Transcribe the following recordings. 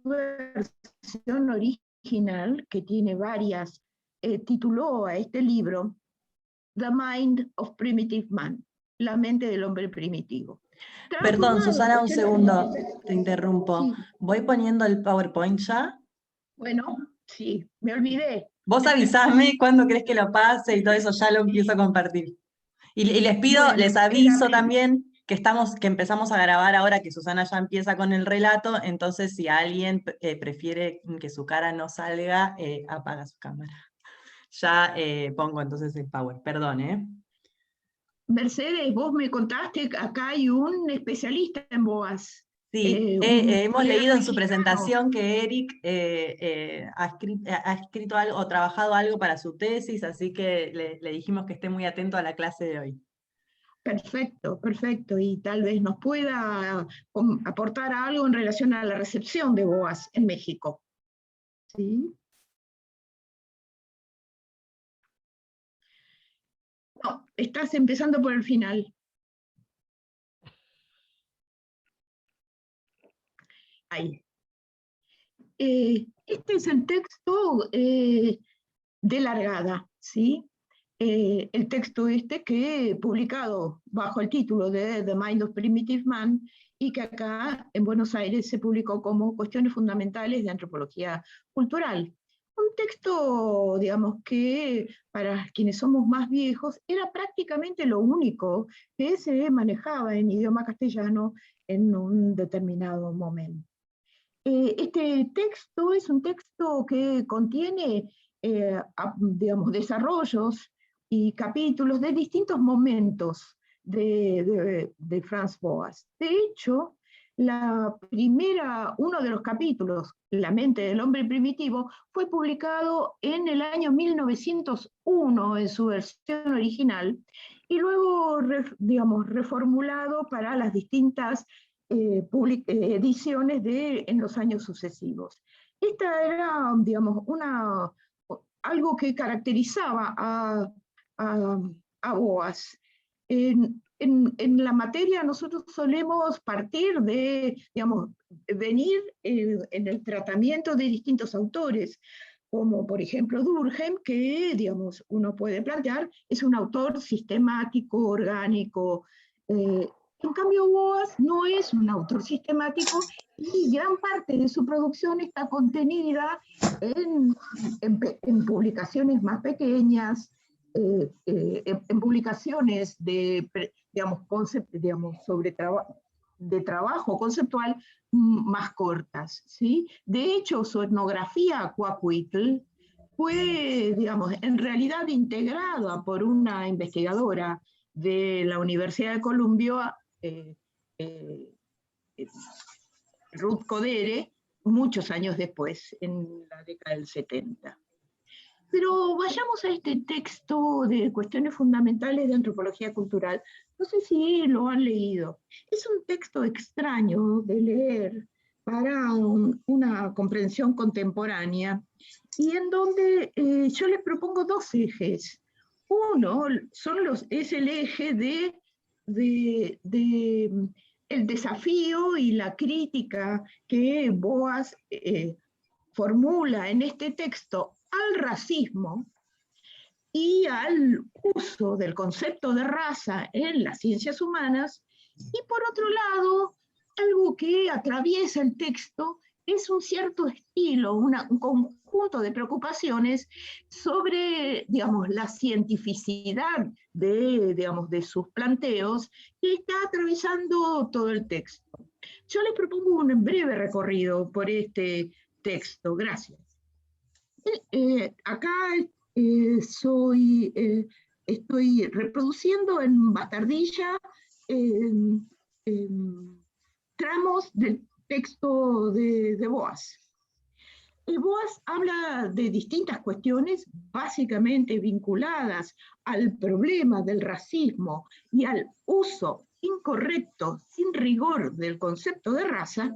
versión original, que tiene varias, tituló a este libro The Mind of Primitive Man, la mente del hombre primitivo. Perdón, Susana, un segundo, te interrumpo. Sí. Voy poniendo el PowerPoint ya. Bueno, sí, me olvidé. Vos avisame cuándo crees que lo pase y todo eso, ya lo empiezo a compartir. Y les pido, Bueno, les aviso espérame. también que empezamos a grabar ahora que Susana ya empieza con el relato, entonces si alguien prefiere que su cara no salga, apaga su cámara. Ya pongo entonces el power, perdón, ¿eh? Mercedes, vos me contaste que acá hay un especialista en boas. Sí, Un hemos colega leído en su mexicano. presentación que Eric ha escrito algo o trabajado algo para su tesis, así que le dijimos que esté muy atento a la clase de hoy. Perfecto, perfecto. Y tal vez nos pueda aportar algo en relación a la recepción de boas en México. ¿Sí? No, estás empezando por el final. Ahí. Este es el texto de largada, ¿sí? El texto este que publicado bajo el título de The Mind of Primitive Man y que acá en Buenos Aires se publicó como Cuestiones Fundamentales de Antropología Cultural. Un texto, digamos, que para quienes somos más viejos era prácticamente lo único que se manejaba en idioma castellano en un determinado momento. Este texto es un texto que contiene, digamos, desarrollos y capítulos de distintos momentos de Franz Boas. De hecho, uno de los capítulos, La mente del hombre primitivo, fue publicado en el año 1901 en su versión original y luego, digamos, reformulado para las distintas ediciones en los años sucesivos. Esta era, digamos, algo que caracterizaba a Boas. En la materia nosotros solemos partir de, digamos, venir en el tratamiento de distintos autores, como por ejemplo Durkheim, que, digamos, uno puede plantear, es un autor sistemático, orgánico. En cambio, Boas no es un autor sistemático y gran parte de su producción está contenida en publicaciones más pequeñas, en publicaciones de trabajo conceptual más cortas, ¿sí? De hecho, su etnografía Coahuitl fue, digamos, en realidad integrada por una investigadora de la Universidad de Columbia, eh, eh, Ruth Codere, muchos años después, en la década del 70. Pero vayamos a este texto de Cuestiones Fundamentales de Antropología Cultural. No sé si lo han leído. Es un texto extraño de leer para una comprensión contemporánea y en donde yo les propongo dos ejes. Uno es el eje de el desafío y la crítica que Boas formula en este texto al racismo y al uso del concepto de raza en las ciencias humanas, y por otro lado, algo que atraviesa el texto es un cierto estilo, un conjunto de preocupaciones sobre, digamos, la cientificidad digamos, de sus planteos que está atravesando todo el texto. Yo les propongo un breve recorrido por este texto. Gracias. Acá estoy reproduciendo en bastardilla tramos del texto de Boas. Boas habla de distintas cuestiones básicamente vinculadas al problema del racismo y al uso incorrecto, sin rigor del concepto de raza,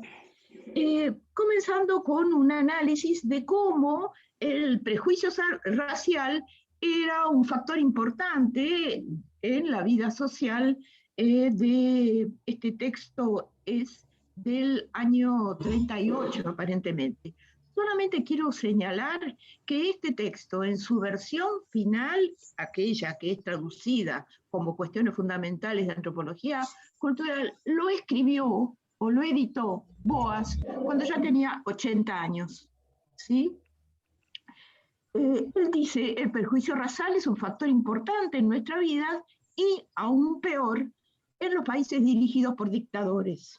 comenzando con un análisis de cómo el prejuicio racial era un factor importante en la vida social de este texto. Es del año 38, aparentemente. Solamente quiero señalar que este texto, en su versión final, aquella que es traducida como Cuestiones Fundamentales de Antropología Cultural, lo escribió o lo editó Boas cuando ya tenía 80 años. ¿Sí? Él dice, el perjuicio racial es un factor importante en nuestra vida y, aún peor, en los países dirigidos por dictadores.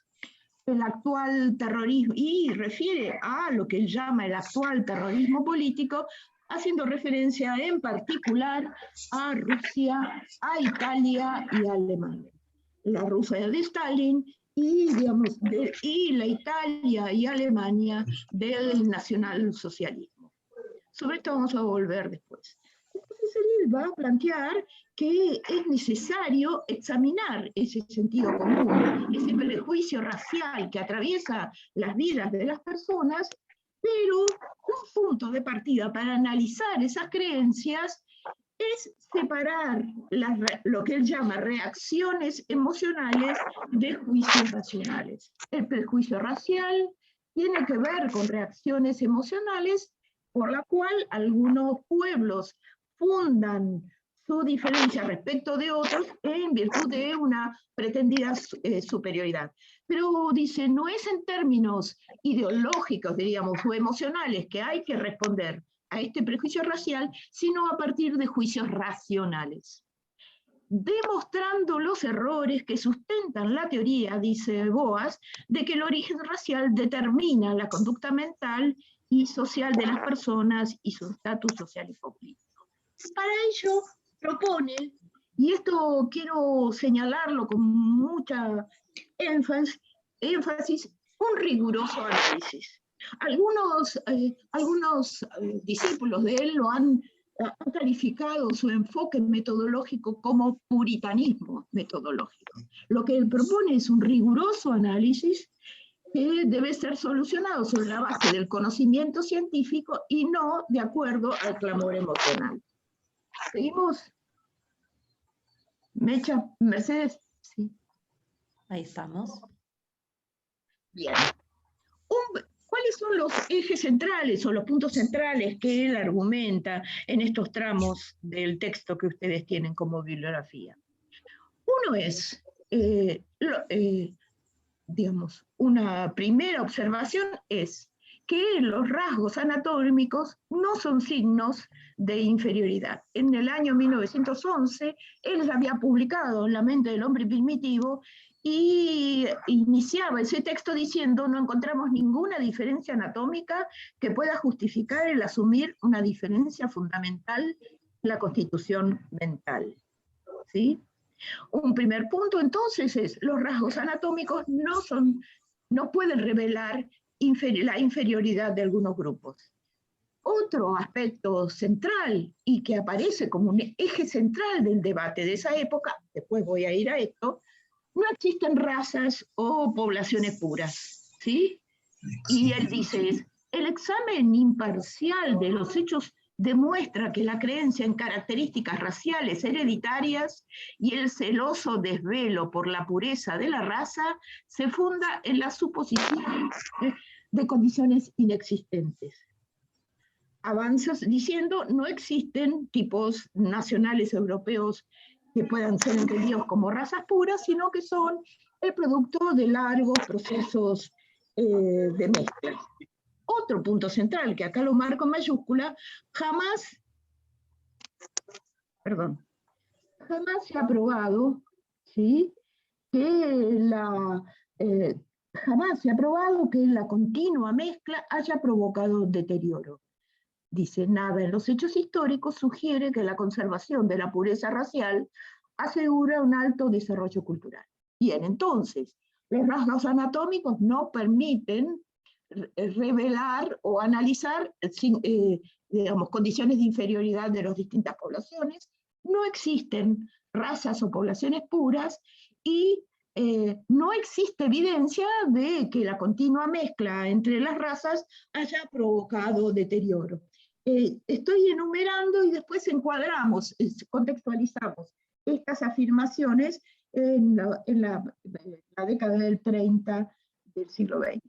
El actual terrorismo, y refiere a lo que él llama el actual terrorismo político, haciendo referencia en particular a Rusia, a Italia y a Alemania. La Rusia de Stalin y, digamos, y la Italia y Alemania del nacionalsocialismo. Sobre esto vamos a volver después. Entonces él va a plantear que es necesario examinar ese sentido común, ese prejuicio racial que atraviesa las vidas de las personas, pero un punto de partida para analizar esas creencias es separar lo que él llama reacciones emocionales de juicios racionales. El prejuicio racial tiene que ver con reacciones emocionales por la cual algunos pueblos fundan su diferencia respecto de otros en virtud de una pretendida superioridad. Pero dice, no es en términos ideológicos, diríamos, o emocionales que hay que responder a este prejuicio racial, sino a partir de juicios racionales. Demostrando los errores que sustentan la teoría, dice Boas, de que el origen racial determina la conducta mental y social de las personas y su estatus social y político. Para ello propone, y esto quiero señalarlo con mucha énfasis, un riguroso análisis. Algunos discípulos de él lo han calificado su enfoque metodológico como puritanismo metodológico. Lo que él propone es un riguroso análisis que debe ser solucionado sobre la base del conocimiento científico y no de acuerdo al clamor emocional. ¿Seguimos? Mecha, Mercedes. Sí. Ahí estamos. Bien. ¿Cuáles son los ejes centrales o los puntos centrales que él argumenta en estos tramos del texto que ustedes tienen como bibliografía? Uno es, digamos, una primera observación es que los rasgos anatómicos no son signos de inferioridad. En el año 1911, él había publicado La mente del hombre primitivo y iniciaba ese texto diciendo: no encontramos ninguna diferencia anatómica que pueda justificar el asumir una diferencia fundamental en la constitución mental. ¿Sí? Un primer punto entonces es: los rasgos anatómicos no pueden revelar la inferioridad de algunos grupos. Otro aspecto central y que aparece como un eje central del debate de esa época, después voy a ir a esto, no existen razas o poblaciones puras, ¿sí? Y él dice, el examen imparcial de los hechos demuestra que la creencia en características raciales hereditarias y el celoso desvelo por la pureza de la raza se funda en la suposición de condiciones inexistentes. Avanzas diciendo, no existen tipos nacionales europeos que puedan ser entendidos como razas puras, sino que son el producto de largos procesos de mezcla. Otro punto central, que acá lo marco en mayúscula, jamás se ha probado, ¿sí?, jamás se ha probado que la continua mezcla haya provocado deterioro. Dice, nada en los hechos históricos sugiere que la conservación de la pureza racial asegura un alto desarrollo cultural. Bien, entonces, los rasgos anatómicos no permiten revelar o analizar digamos, condiciones de inferioridad de las distintas poblaciones. No existen razas o poblaciones puras y no existe evidencia de que la continua mezcla entre las razas haya provocado deterioro. Estoy enumerando y después encuadramos, contextualizamos estas afirmaciones en la década del 30 del siglo XX.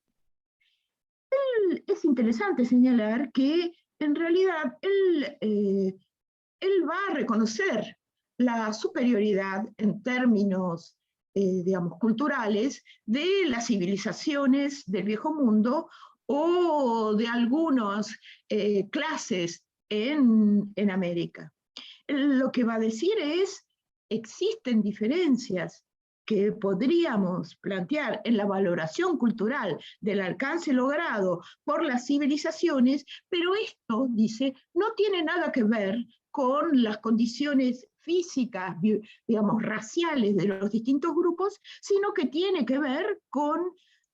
Es interesante señalar que en realidad él va a reconocer la superioridad en términos, digamos, culturales de las civilizaciones del viejo mundo o de algunas clases en América. Lo que va a decir es, existen diferencias que podríamos plantear en la valoración cultural del alcance logrado por las civilizaciones, pero esto, dice, no tiene nada que ver con las condiciones físicas, digamos, raciales de los distintos grupos, sino que tiene que ver con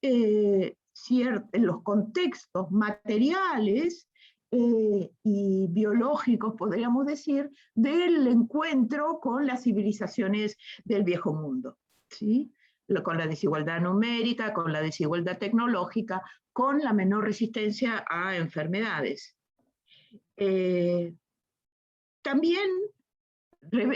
los contextos materiales y biológicos, podríamos decir, del encuentro con las civilizaciones del viejo mundo, ¿sí? Con la desigualdad numérica, con la desigualdad tecnológica, con la menor resistencia a enfermedades. También,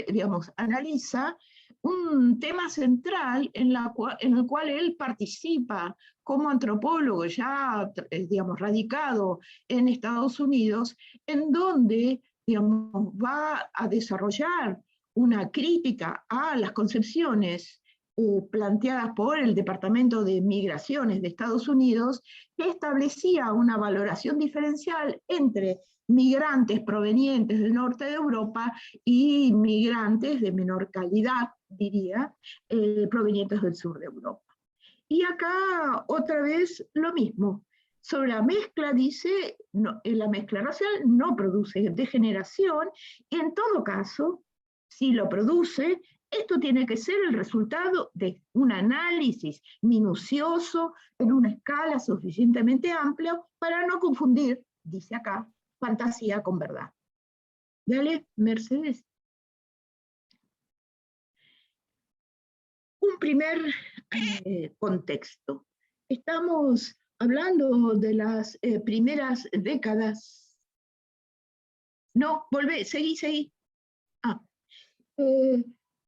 digamos, analiza un tema central en el cual él participa como antropólogo ya, digamos, radicado en Estados Unidos, en donde, digamos, va a desarrollar una crítica a las concepciones planteadas por el Departamento de Migraciones de Estados Unidos, que establecía una valoración diferencial entre migrantes provenientes del norte de Europa y migrantes de menor calidad, diría, provenientes del sur de Europa. Y acá otra vez lo mismo. Sobre la mezcla dice, no, la mezcla racial no produce degeneración, y en todo caso, si lo produce, esto tiene que ser el resultado de un análisis minucioso en una escala suficientemente amplia para no confundir, dice acá, fantasía con verdad. Dale, Mercedes. Un primer contexto. Estamos hablando de las primeras décadas. No, volvé, seguí.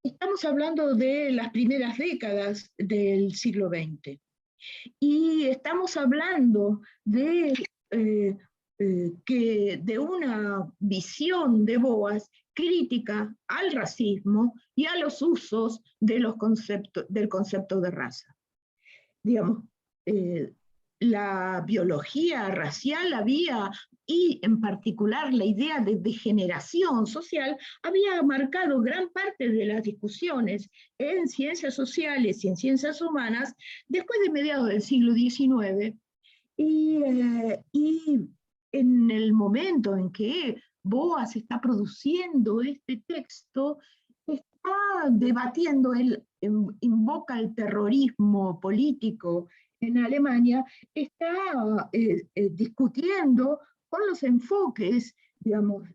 Estamos hablando de las primeras décadas del siglo XX. Y estamos hablando de una visión de Boas crítica al racismo y a los usos de del concepto de raza. Digamos, la biología racial había, y en particular la idea de degeneración social, había marcado gran parte de las discusiones en ciencias sociales y en ciencias humanas después de mediados del siglo XIX, y en el momento en que Boas está produciendo este texto, está debatiendo, él invoca el terrorismo político en Alemania, está discutiendo con los enfoques, digamos,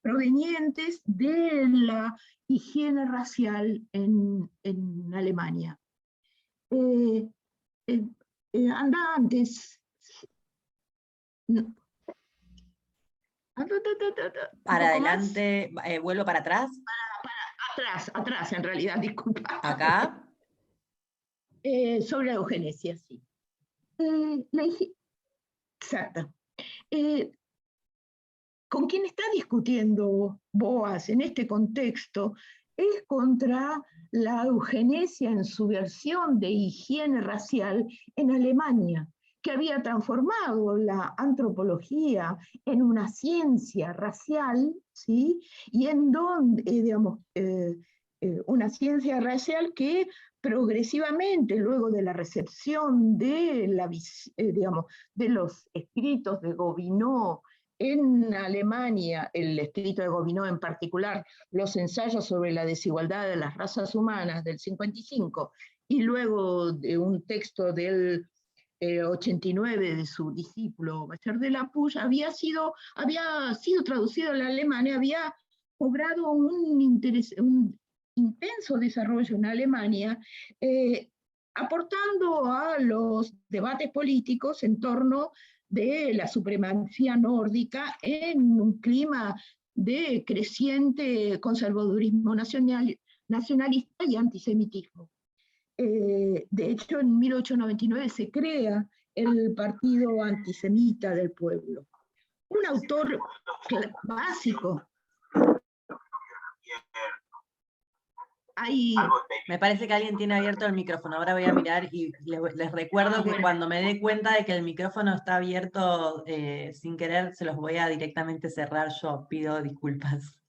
provenientes de la higiene racial en Alemania. Anda antes. No. Para adelante, vuelvo para atrás. Atrás, en realidad, disculpa. Acá. Sobre la eugenesia, sí. Exacto. Con quien está discutiendo Boas en este contexto es contra la eugenesia en su versión de higiene racial en Alemania, que había transformado la antropología en una ciencia racial, ¿sí? Y en donde, digamos, una ciencia racial que progresivamente, luego de la recepción de, digamos, de los escritos de Gobineau en Alemania, el escrito de Gobineau en particular, los ensayos sobre la desigualdad de las razas humanas del 55, y luego de un texto del 89 de su discípulo Bachar de la Puig, había sido traducido al alemán, había cobrado un intenso desarrollo en Alemania, aportando a los debates políticos en torno de la supremacía nórdica en un clima de creciente conservadurismo nacionalista y antisemitismo. De hecho, en 1899 se crea el Partido Antisemita del Pueblo. Un autor básico. Hay, Me parece que alguien tiene abierto el micrófono. Ahora voy a mirar y les recuerdo que bueno. cuando me dé cuenta de que el micrófono está abierto sin querer, se los voy a directamente cerrar yo. Pido disculpas.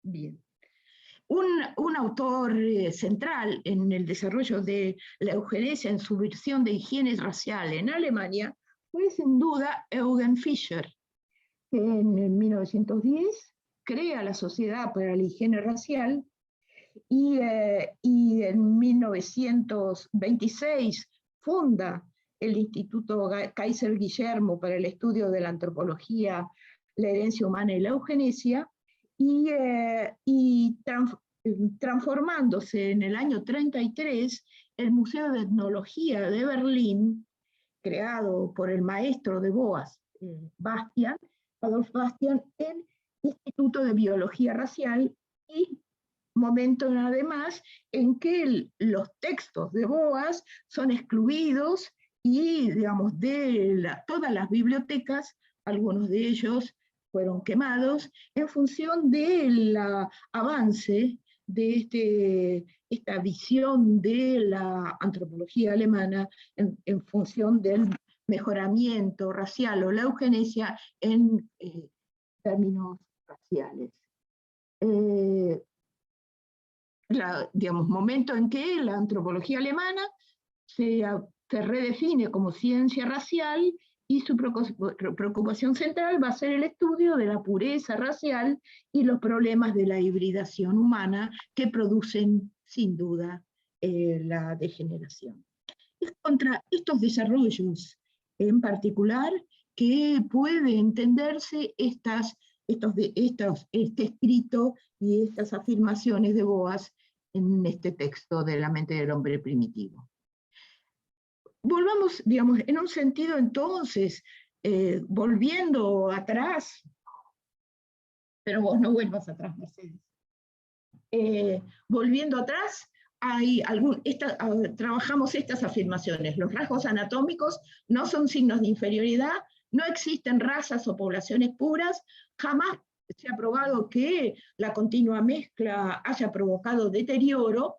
Bien. Un autor central en el desarrollo de la eugenesia en su versión de higiene racial en Alemania fue sin duda Eugen Fischer, que en 1910 crea la Sociedad para la Higiene Racial y en 1926 funda el Instituto Kaiser Guillermo para el estudio de la antropología, la herencia humana y la eugenesia, y transformándose en el año 33 el Museo de Etnología de Berlín, creado por el maestro de Boas, Bastian, Adolf Bastian, en Instituto de Biología Racial, y momento además en que los textos de Boas son excluidos y, digamos, de todas las bibliotecas, algunos de ellos fueron quemados en función del avance de esta visión de la antropología alemana en función del mejoramiento racial o la eugenesia en términos raciales. Digamos, momento en que la antropología alemana se redefine como ciencia racial y su preocupación central va a ser el estudio de la pureza racial y los problemas de la hibridación humana que producen, sin duda, la degeneración. Es contra estos desarrollos en particular que puede entenderse este escrito y estas afirmaciones de Boas en este texto de La mente del hombre primitivo. Volvamos, digamos, en un sentido entonces, volviendo atrás, pero vos no vuelvas atrás, Mercedes. Volviendo atrás, trabajamos estas afirmaciones. Los rasgos anatómicos no son signos de inferioridad, no existen razas o poblaciones puras, jamás se ha probado que la continua mezcla haya provocado deterioro.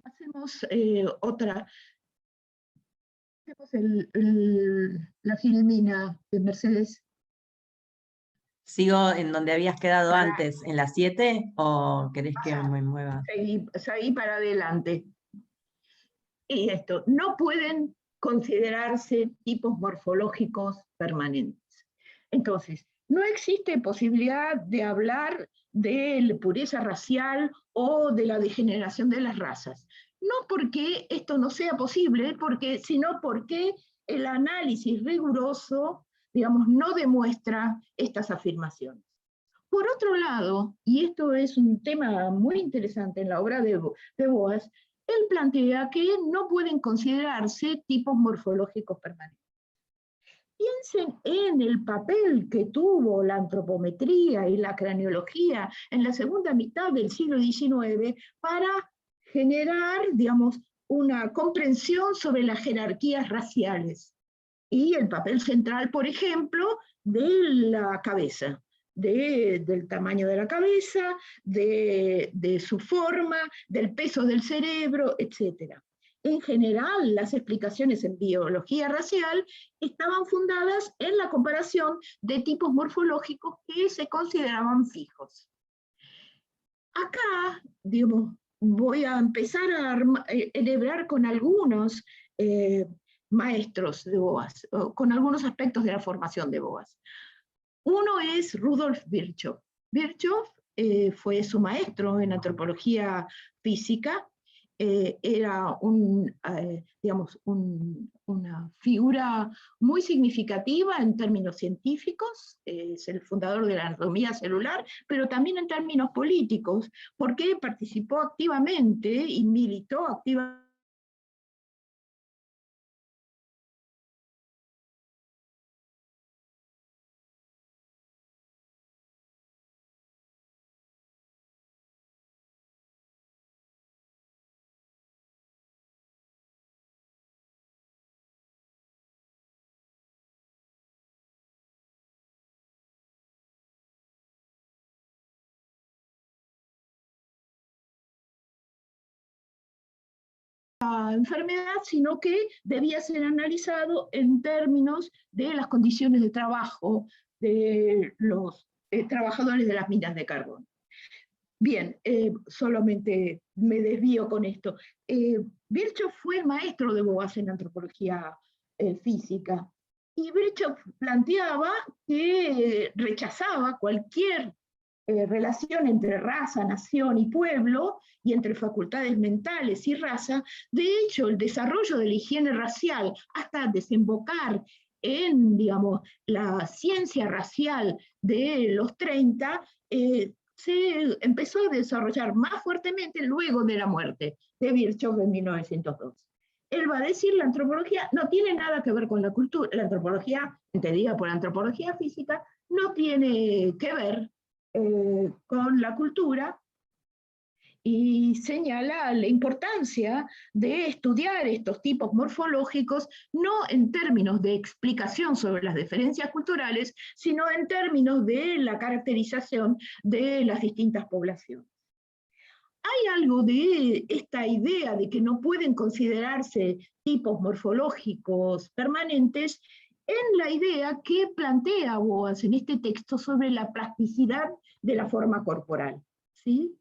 Hacemos otra. Hacemos la filmina de Mercedes. ¿Sigo en donde habías quedado antes, en las 7? ¿O querés que me mueva? Seguí para adelante. Y esto, no pueden considerarse tipos morfológicos permanentes. Entonces, no existe posibilidad de hablar de pureza racial o de la degeneración de las razas. No porque esto no sea posible, sino porque el análisis riguroso, digamos, no demuestra estas afirmaciones. Por otro lado, y esto es un tema muy interesante en la obra de Boas, él plantea que no pueden considerarse tipos morfológicos permanentes. Piensen en el papel que tuvo la antropometría y la craneología en la segunda mitad del siglo XIX para generar, digamos, una comprensión sobre las jerarquías raciales y el papel central, por ejemplo, de la cabeza. Del tamaño de la cabeza, de su forma, del peso del cerebro, etc. En general, las explicaciones en biología racial estaban fundadas en la comparación de tipos morfológicos que se consideraban fijos. Acá, digamos, voy a empezar a enhebrar con algunos maestros de Boas, con algunos aspectos de la formación de Boas. Uno es Rudolf Virchow. Virchow fue su maestro en antropología física, era una figura muy significativa en términos científicos, es el fundador de la anatomía celular, pero también en términos políticos, porque participó activamente y militó activamente enfermedad, sino que debía ser analizado en términos de las condiciones de trabajo de los trabajadores de las minas de carbón. Bien, solamente me desvío con esto. Virchow fue el maestro de Boas en antropología física, y Virchow planteaba que rechazaba cualquier relación entre raza, nación y pueblo, y entre facultades mentales y raza. De hecho, el desarrollo de la higiene racial hasta desembocar en, digamos, la ciencia racial de los 30, se empezó a desarrollar más fuertemente luego de la muerte de Virchow en 1902. Él va a decir, la antropología no tiene nada que ver con la cultura, la antropología, entendida por antropología física, no tiene que ver con la cultura, y señala la importancia de estudiar estos tipos morfológicos, no en términos de explicación sobre las diferencias culturales, sino en términos de la caracterización de las distintas poblaciones. Hay algo de esta idea de que no pueden considerarse tipos morfológicos permanentes en la idea que plantea Boas en este texto sobre la plasticidad de la forma corporal, ¿sí?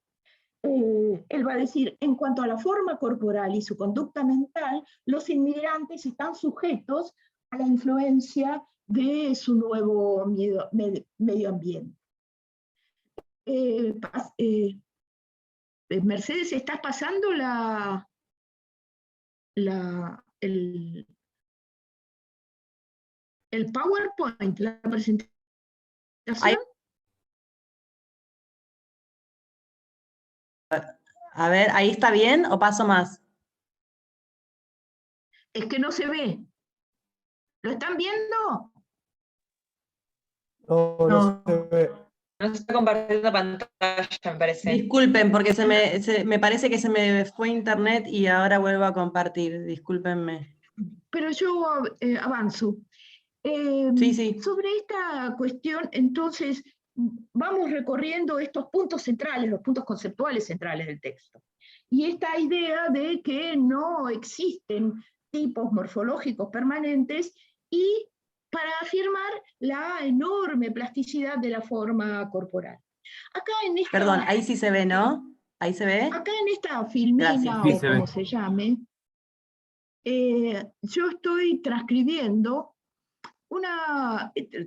Él va a decir, en cuanto a la forma corporal y su conducta mental, los inmigrantes están sujetos a la influencia de su nuevo medio ambiente. Mercedes, ¿estás pasando el PowerPoint, la presentación? Ahí. A ver, ¿ahí está bien o paso más? Es que no se ve. ¿Lo están viendo? No, no se ve. No se está compartiendo pantalla, me parece. Disculpen, porque me parece que se me fue internet y ahora vuelvo a compartir. Discúlpenme. Pero yo avanzo. Sí. Sobre esta cuestión, entonces, vamos recorriendo estos puntos centrales, los puntos conceptuales centrales del texto. Y esta idea de que no existen tipos morfológicos permanentes, y para afirmar la enorme plasticidad de la forma corporal. Acá en esta, Perdón, ahí sí se ve, ¿no? ¿Ahí se ve? Acá en esta filmina, gracias. o como se llame, yo estoy transcribiendo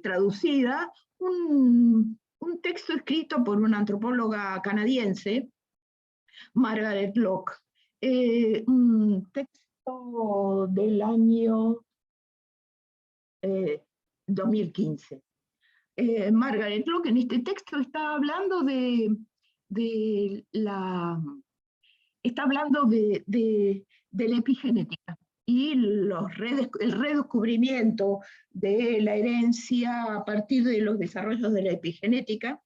traducida, un texto escrito por una antropóloga canadiense, Margaret Lock, un texto del año 2015. Margaret Lock en este texto está hablando de la epigenética y el redescubrimiento de la herencia a partir de los desarrollos de la epigenética,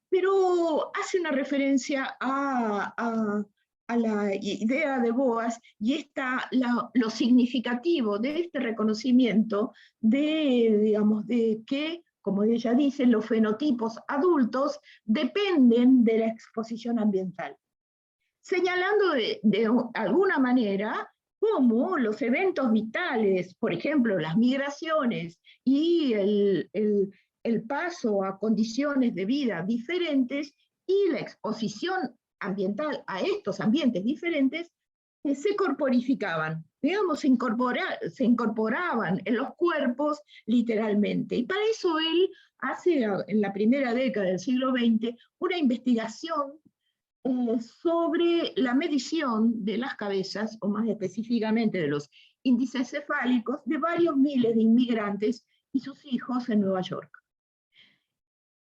pero hace una referencia a la idea de Boas, y lo significativo de este reconocimiento de que, como ella dice, los fenotipos adultos dependen de la exposición ambiental, señalando de alguna manera cómo los eventos vitales, por ejemplo, las migraciones y el paso a condiciones de vida diferentes y la exposición ambiental a estos ambientes diferentes, se corporificaban, digamos, se incorporaban en los cuerpos literalmente. Y para eso él hace, en la primera década del siglo XX, una investigación sobre la medición de las cabezas, o más específicamente de los índices cefálicos, de varios miles de inmigrantes y sus hijos en Nueva York.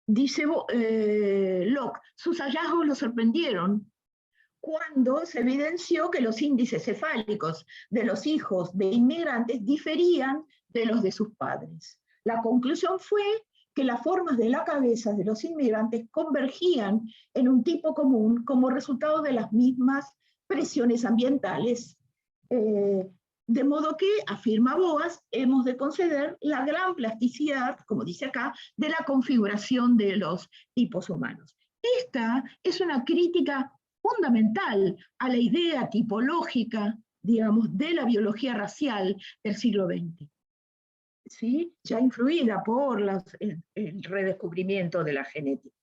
Dice Locke, sus hallazgos lo sorprendieron cuando se evidenció que los índices cefálicos de los hijos de inmigrantes diferían de los de sus padres. La conclusión fue que las formas de la cabeza de los inmigrantes convergían en un tipo común como resultado de las mismas presiones ambientales. De modo que, afirma Boas, hemos de conceder la gran plasticidad, como dice acá, de la configuración de los tipos humanos. Esta es una crítica fundamental a la idea tipológica digamos, de la biología racial del siglo XX, ¿sí? Ya influida por el redescubrimiento de la genética.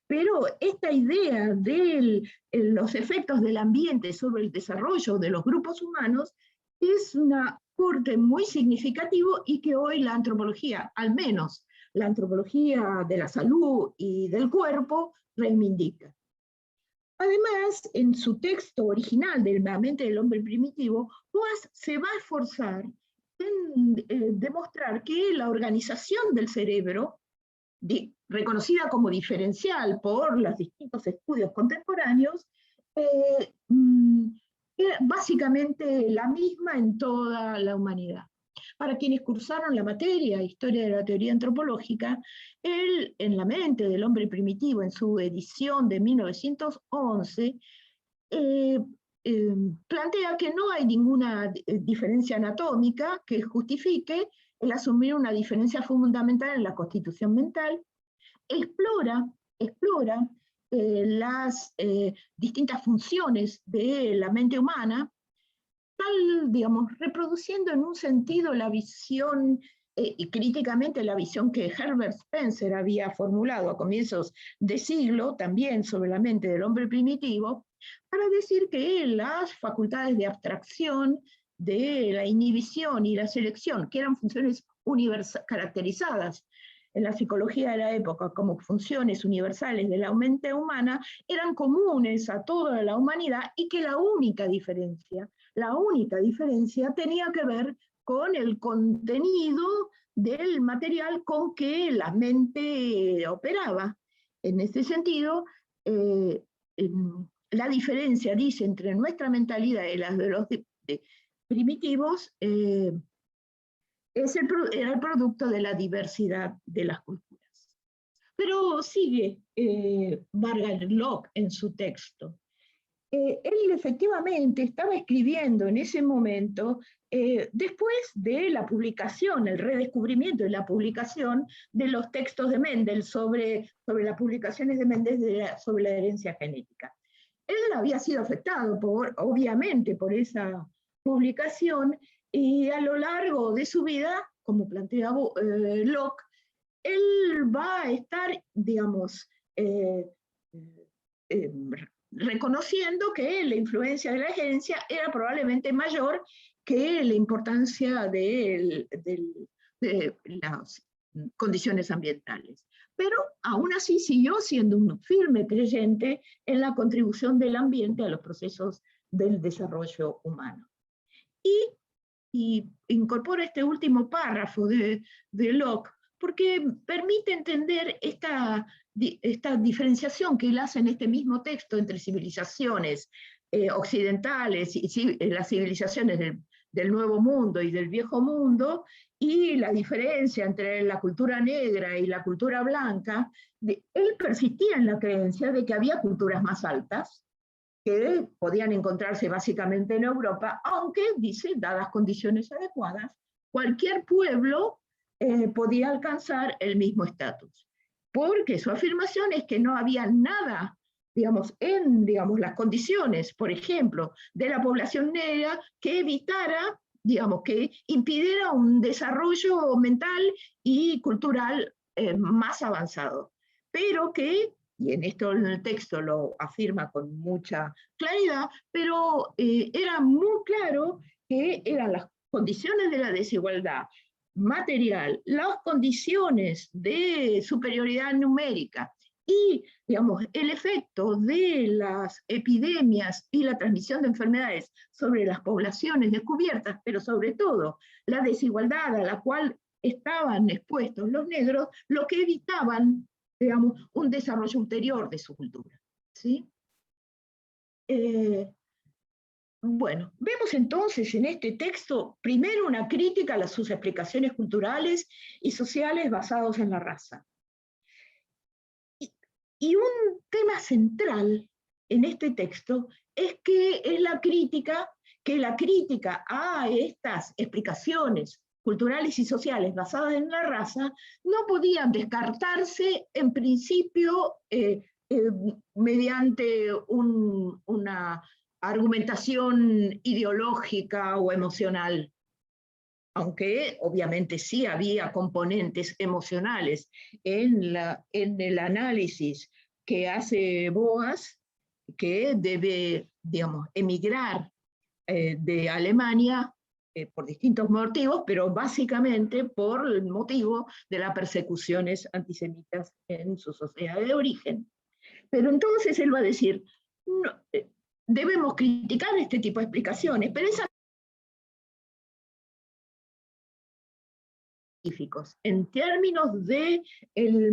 Pero esta idea de los efectos del ambiente sobre el desarrollo de los grupos humanos es un aporte muy significativo y que hoy la antropología, al menos la antropología de la salud y del cuerpo, reivindica. Además, en su texto original de La mente del hombre primitivo, Boas se va a esforzar en demostrar que la organización del cerebro, reconocida como diferencial por los distintos estudios contemporáneos, era básicamente la misma en toda la humanidad. Para quienes cursaron la materia Historia de la Teoría Antropológica, él, en La mente del hombre primitivo, en su edición de 1911, plantea que no hay ninguna diferencia anatómica que justifique el asumir una diferencia fundamental en la constitución mental. Explora las distintas funciones de la mente humana, digamos, reproduciendo en un sentido la visión, y críticamente la visión que Herbert Spencer había formulado a comienzos de siglo, también sobre la mente del hombre primitivo, para decir que las facultades de abstracción, de la inhibición y la selección, que eran funciones caracterizadas en la psicología de la época como funciones universales de la mente humana, eran comunes a toda la humanidad y que la única diferencia tenía que ver con el contenido del material con que la mente operaba. En este sentido, la diferencia, dice, entre nuestra mentalidad y las de los primitivos era el producto de la diversidad de las culturas. Pero sigue Margaret Lock en su texto. Él efectivamente estaba escribiendo en ese momento, después de la publicación, el redescubrimiento y la publicación de los textos de Mendel sobre las publicaciones de Mendel sobre la herencia genética. Él había sido afectado, obviamente, por esa publicación, y a lo largo de su vida, como plantea Locke, él va a estar, digamos, reconociendo que la influencia de la herencia era probablemente mayor que la importancia de las condiciones ambientales. Pero aún así siguió siendo un firme creyente en la contribución del ambiente a los procesos del desarrollo humano. Y incorpora este último párrafo de Locke, porque permite entender esta diferenciación que él hace en este mismo texto entre civilizaciones occidentales y las civilizaciones del Nuevo Mundo y del Viejo Mundo, y la diferencia entre la cultura negra y la cultura blanca. Él persistía en la creencia de que había culturas más altas, que podían encontrarse básicamente en Europa, aunque, dice, dadas condiciones adecuadas, cualquier pueblo podía alcanzar el mismo estatus. Porque su afirmación es que no había nada, digamos, en las condiciones, por ejemplo, de la población negra que evitara, digamos, que impidiera un desarrollo mental y cultural más avanzado. Pero que, y en esto en el texto lo afirma con mucha claridad, pero era muy claro que eran las condiciones de la desigualdad material, las condiciones de superioridad numérica y, digamos, el efecto de las epidemias y la transmisión de enfermedades sobre las poblaciones descubiertas, pero sobre todo la desigualdad a la cual estaban expuestos los negros, lo que evitaban, digamos, un desarrollo ulterior de su cultura, ¿sí? Bueno, vemos entonces en este texto primero una crítica a sus explicaciones culturales y sociales basados en la raza. Y un tema central en este texto es que la crítica a estas explicaciones culturales y sociales basadas en la raza no podían descartarse en principio mediante una argumentación ideológica o emocional, aunque obviamente sí había componentes emocionales en el análisis que hace Boas, que debe, digamos, emigrar de Alemania por distintos motivos, pero básicamente por el motivo de las persecuciones antisemitas en su sociedad de origen. Pero entonces él va a decir, no, debemos criticar este tipo de explicaciones, pero esas en términos de el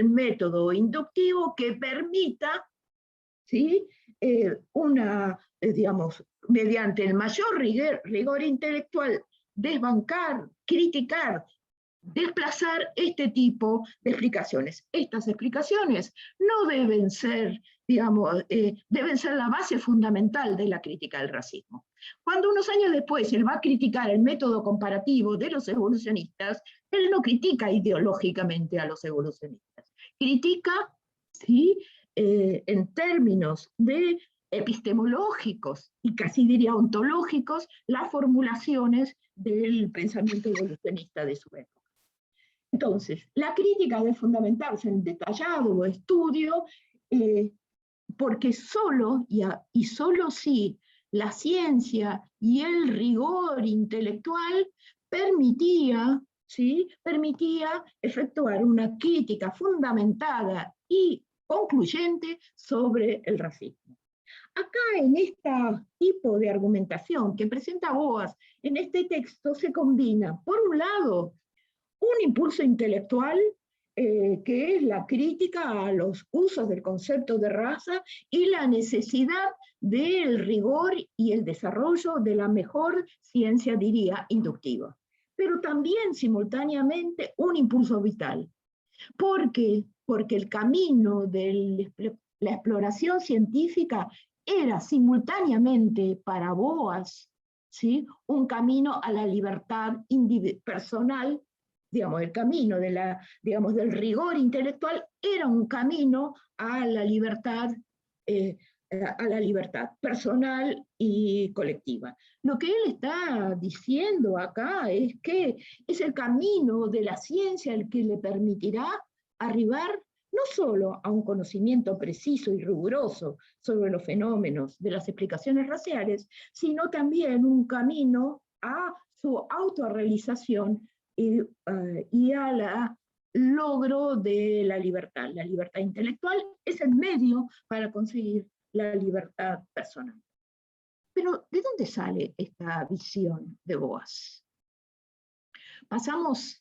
método inductivo que permita, ¿sí? Digamos, mediante el mayor rigor intelectual, desbancar, criticar, desplazar este tipo de explicaciones. Estas explicaciones no deben ser, digamos, deben ser la base fundamental de la crítica del racismo. Cuando unos años después él va a criticar el método comparativo de los evolucionistas, él no critica ideológicamente a los evolucionistas, critica, ¿sí? En términos de epistemológicos y casi diría ontológicos, las formulaciones del pensamiento evolucionista de su época. Entonces, la crítica debe fundamentarse en detallado estudio, porque solo y solo si la ciencia y el rigor intelectual permitía, ¿sí? Permitía efectuar una crítica fundamentada y concluyente sobre el racismo. Acá en este tipo de argumentación que presenta Boas en este texto se combina, por un lado, un impulso intelectual que es la crítica a los usos del concepto de raza y la necesidad del rigor y el desarrollo de la mejor ciencia, diría, inductiva. Pero también simultáneamente un impulso vital. ¿Por qué? Porque el camino de la exploración científica era simultáneamente para Boas, ¿sí? Un camino a la libertad personal, digamos, el camino digamos, del rigor intelectual era un camino a la libertad personal y colectiva. Lo que él está diciendo acá es que es el camino de la ciencia el que le permitirá arribar no solo a un conocimiento preciso y riguroso sobre los fenómenos de las explicaciones raciales, sino también un camino a su autorrealización y al logro de la libertad. La libertad intelectual es el medio para conseguir la libertad personal. Pero, ¿de dónde sale esta visión de Boas? Pasamos.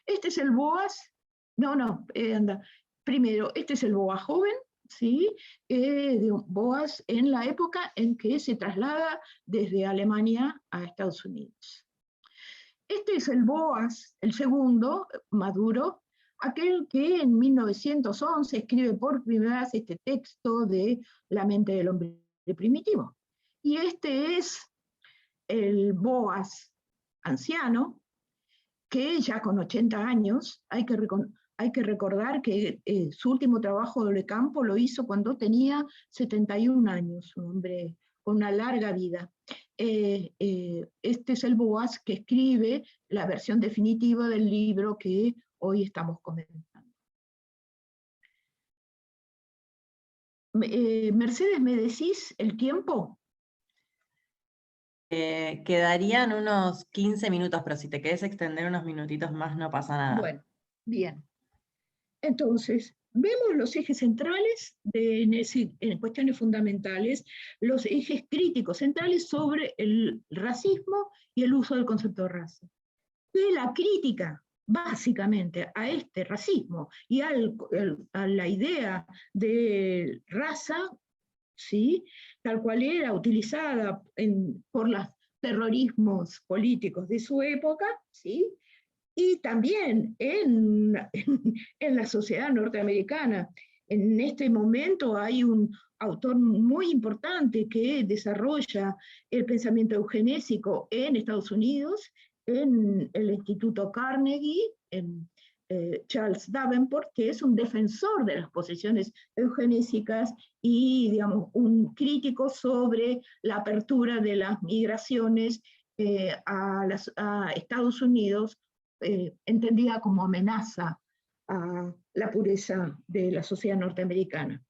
Este es el Boas. Anda. Primero, este es el Boas joven, ¿sí? Boas en la época en que se traslada desde Alemania a Estados Unidos. Este es el Boas, el segundo, maduro, aquel que en 1911 escribe por primera vez este texto de La mente del hombre primitivo. Y este es el Boas anciano, que ya con 80 años, hay que recordar que su último trabajo de campo lo hizo cuando tenía 71 años, un hombre con una larga vida. Este es el Boas que escribe la versión definitiva del libro que hoy estamos comentando. Mercedes, ¿me decís el tiempo? Quedarían unos 15 minutos, pero si te querés extender unos minutitos más no pasa nada. Bueno, bien. Entonces, vemos los ejes centrales en cuestiones fundamentales, los ejes críticos centrales sobre el racismo y el uso del concepto de raza. De la crítica, básicamente, a este racismo y a la idea de raza, ¿sí? Tal cual era utilizada por los terrorismos políticos de su época, ¿sí? Y también en la sociedad norteamericana. En este momento hay un autor muy importante que desarrolla el pensamiento eugenésico en Estados Unidos, en el Instituto Carnegie, Charles Davenport, que es un defensor de las posiciones eugenésicas y, digamos, un crítico sobre la apertura de las migraciones a Estados Unidos, entendida como amenaza a la pureza de la sociedad norteamericana.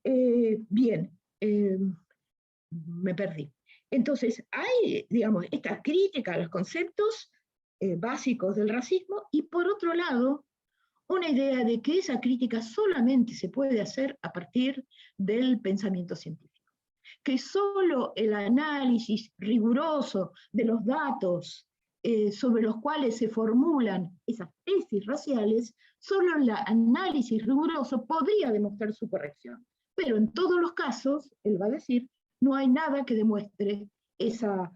Bien, me perdí. Entonces, hay, digamos, esta crítica a los conceptos básicos del racismo, y por otro lado, una idea de que esa crítica solamente se puede hacer a partir del pensamiento científico, que solo el análisis riguroso de los datos sobre los cuales se formulan esas tesis raciales, solo el análisis riguroso podría demostrar su corrección. Pero en todos los casos, él va a decir, no hay nada que demuestre esas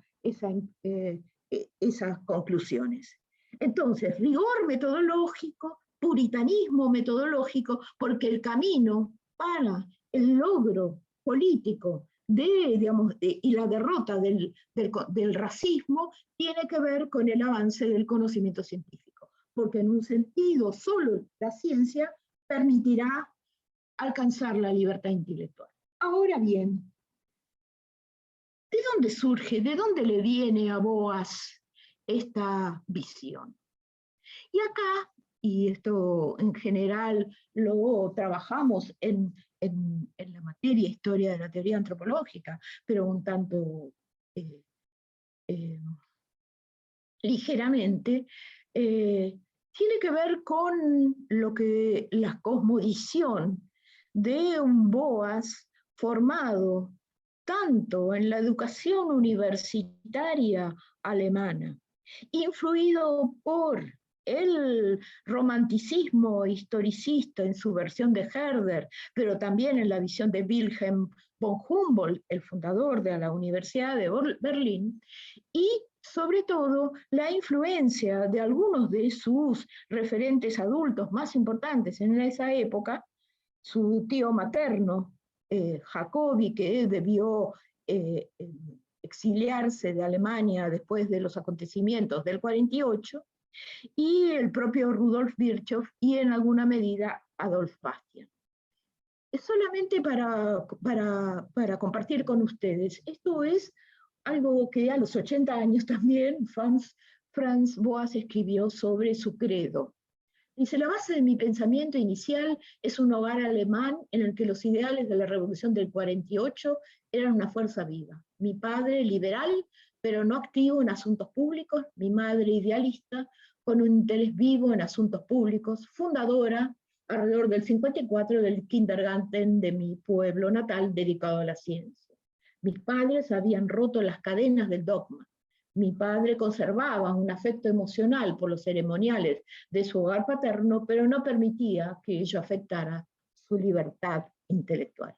conclusiones. Entonces, rigor metodológico, puritanismo metodológico, porque el camino para el logro político y la derrota del racismo tiene que ver con el avance del conocimiento científico, porque en un sentido solo la ciencia permitirá alcanzar la libertad intelectual. Ahora bien, ¿de dónde surge, de dónde le viene a Boas esta visión? Y acá, y esto en general lo trabajamos en la materia historia de la teoría antropológica, pero un tanto ligeramente, tiene que ver con la cosmovisión de un Boas formado tanto en la educación universitaria alemana, influido por el romanticismo historicista en su versión de Herder, pero también en la visión de Wilhelm von Humboldt, el fundador de la Universidad de Berlín, y sobre todo la influencia de algunos de sus referentes adultos más importantes en esa época, su tío materno, Jacobi, que debió exiliarse de Alemania después de los acontecimientos del 48, y el propio Rudolf Virchow y en alguna medida Adolf Bastian. Es solamente para compartir con ustedes. Esto es algo que a los 80 años también Franz Boas escribió sobre su credo. Dice, la base de mi pensamiento inicial es un hogar alemán en el que los ideales de la revolución del 48 eran una fuerza viva. Mi padre, liberal, pero no activo en asuntos públicos, mi madre, idealista, con un interés vivo en asuntos públicos, fundadora, alrededor del 54, del kindergarten de mi pueblo natal dedicado a la ciencia. Mis padres habían roto las cadenas del dogma. Mi padre conservaba un afecto emocional por los ceremoniales de su hogar paterno, pero no permitía que ello afectara su libertad intelectual.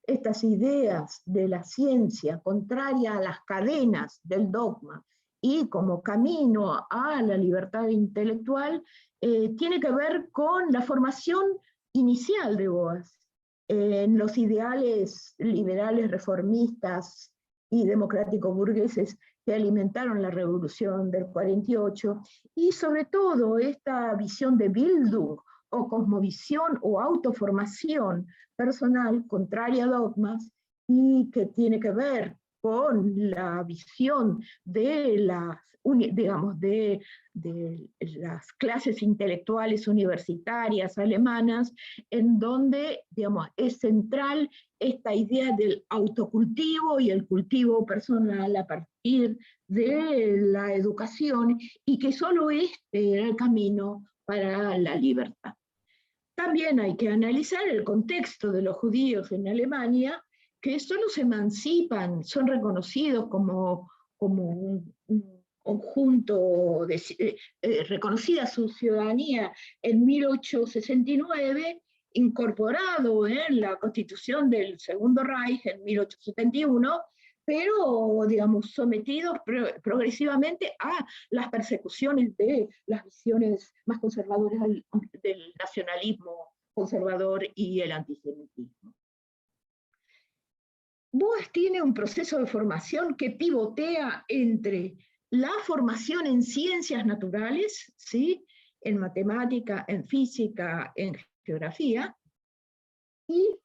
Estas ideas de la ciencia contraria a las cadenas del dogma y como camino a la libertad intelectual tiene que ver con la formación inicial de Boas en los ideales liberales, reformistas y democráticos burgueses que alimentaron la revolución del 48, y sobre todo esta visión de Bildung, o cosmovisión o autoformación personal contraria a dogmas, y que tiene que ver con la visión de las, digamos, de las clases intelectuales universitarias alemanas, en donde, digamos, es central esta idea del autocultivo y el cultivo personal a partir de la educación, y que solo este era el camino para la libertad. También hay que analizar el contexto de los judíos en Alemania, que solo se emancipan, son reconocidos como un conjunto, reconocida su ciudadanía en 1869, incorporado en la Constitución del Segundo Reich en 1871, pero, digamos, sometidos progresivamente a las persecuciones de las visiones más conservadoras del nacionalismo conservador y el antisemitismo. Boas tiene un proceso de formación que pivotea entre la formación en ciencias naturales, ¿sí? en matemática, en física, en geografía, y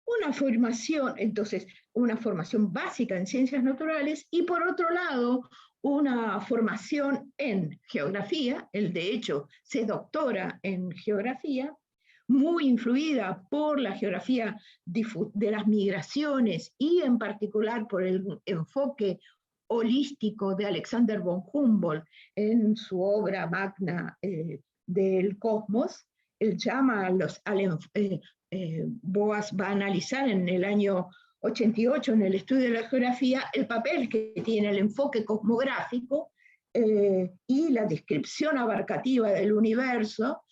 una formación, entonces, una formación básica en ciencias naturales, y por otro lado, una formación en geografía. Él de hecho se doctora en geografía, muy influida por la geografía de las migraciones y en particular por el enfoque holístico de Alexander von Humboldt en su obra magna del cosmos. Él llama Boas va a analizar en el año 88 en el estudio de la geografía el papel que tiene el enfoque cosmográfico y la descripción abarcativa del universo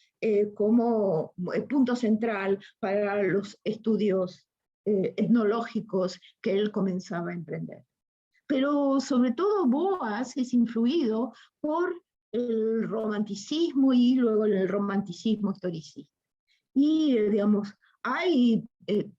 como punto central para los estudios etnológicos que él comenzaba a emprender. Pero sobre todo Boas es influido por el romanticismo y luego el romanticismo historicista. Y, digamos, hay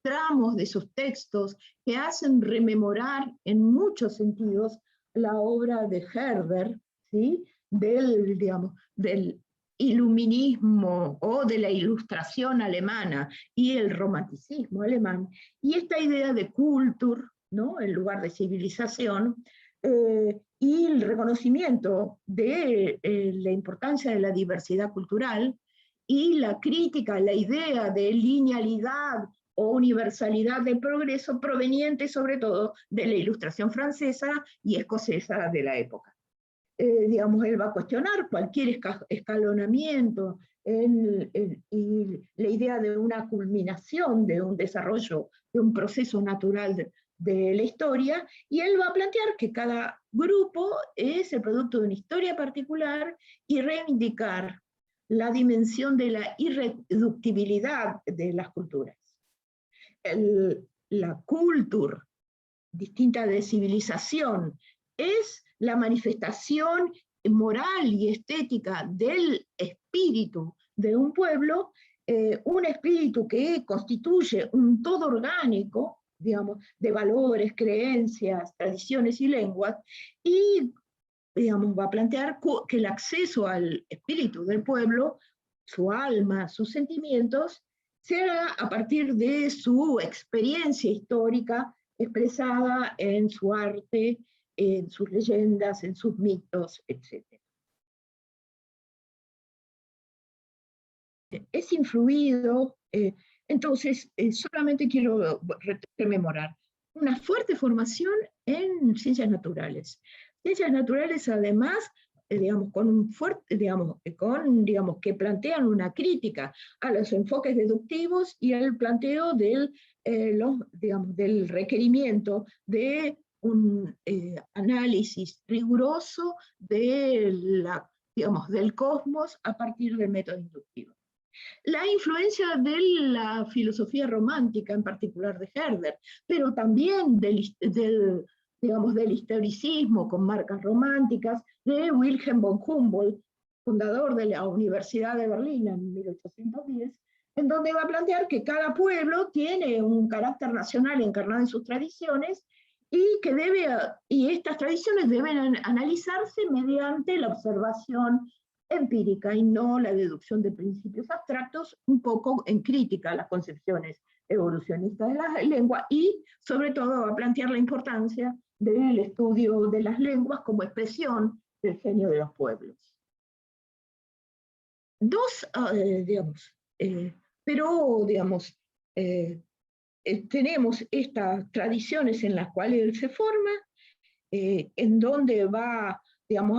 tramos de sus textos que hacen rememorar en muchos sentidos la obra de Herder, ¿sí? Del iluminismo o de la ilustración alemana y el romanticismo alemán, y esta idea de Kultur, ¿no? En lugar de civilización, y el reconocimiento de la importancia de la diversidad cultural, y la crítica, la idea de linealidad o universalidad del progreso proveniente sobre todo de la ilustración francesa y escocesa de la época. Digamos, él va a cuestionar cualquier escalonamiento y la idea de una culminación, de un desarrollo, de un proceso natural de la historia, y él va a plantear que cada grupo es el producto de una historia particular y reivindicar la dimensión de la irreductibilidad de las culturas. La cultura, distinta de civilización, es la manifestación moral y estética del espíritu de un pueblo, un espíritu que constituye un todo orgánico, digamos, de valores, creencias, tradiciones y lenguas, y digamos, va a plantear que el acceso al espíritu del pueblo, su alma, sus sentimientos, será a partir de su experiencia histórica expresada en su arte, en sus leyendas, en sus mitos, etc. Es influido, entonces solamente quiero rememorar una fuerte formación en ciencias naturales. Ciencias naturales, además, digamos, con un fuerte, digamos, que plantean una crítica a los enfoques deductivos y al planteo del, del requerimiento de un análisis riguroso de del cosmos a partir del método inductivo. La influencia de la filosofía romántica, en particular de Herder, pero también del historicismo con marcas románticas de Wilhelm von Humboldt, fundador de la Universidad de Berlín en 1810, en donde va a plantear que cada pueblo tiene un carácter nacional encarnado en sus tradiciones y estas tradiciones deben analizarse mediante la observación empírica y no la deducción de principios abstractos, un poco en crítica a las concepciones evolucionistas de la lengua, y sobre todo va a plantear la importancia del estudio de las lenguas como expresión del genio de los pueblos. Tenemos estas tradiciones en las cuales él se forma, en donde va,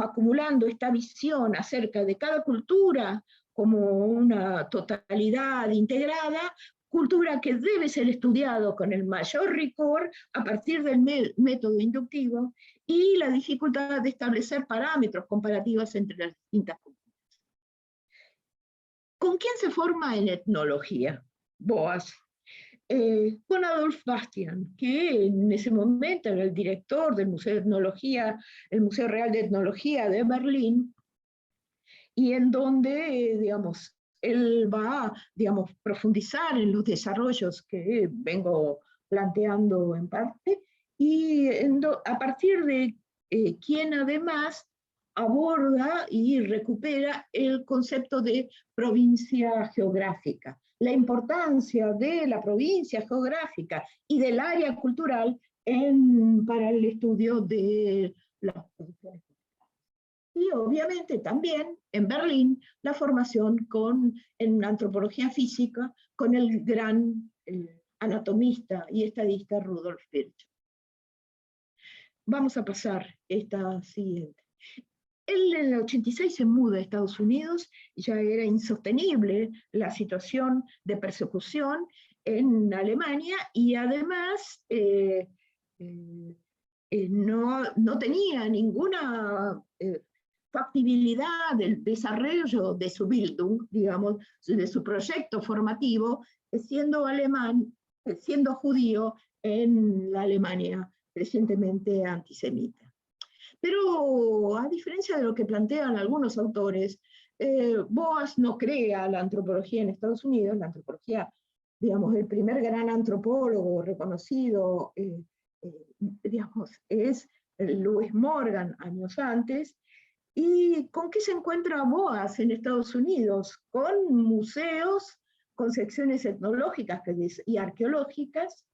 acumulando esta visión acerca de cada cultura como una totalidad integrada, cultura que debe ser estudiado con el mayor rigor a partir del método inductivo y la dificultad de establecer parámetros comparativos entre las distintas culturas. ¿Con quién se forma en etnología Boas? Con Adolf Bastian, que en ese momento era el director del Museo de Etnología, el Museo Real de Etnología de Berlín, y en donde, él va a, profundizar en los desarrollos que vengo planteando en parte, y a partir de quien además aborda y recupera el concepto de provincia geográfica, la importancia de la provincia geográfica y del área cultural para el estudio de las producciones. Y obviamente también en Berlín la formación en antropología física con el gran anatomista y estadista Rudolf Virchow. Vamos a pasar esta siguiente. Él en el 86 se muda a Estados Unidos, ya era insostenible la situación de persecución en Alemania y además no tenía ninguna factibilidad del desarrollo de su Bildung, digamos, de su proyecto formativo, siendo alemán, siendo judío en la Alemania crecientemente antisemita. Pero a diferencia de lo que plantean algunos autores, Boas no crea la antropología en Estados Unidos, la antropología, digamos, el primer gran antropólogo reconocido, digamos, es Lewis Morgan, años antes. ¿Y con qué se encuentra Boas en Estados Unidos? Con museos, con secciones etnológicas y arqueológicas,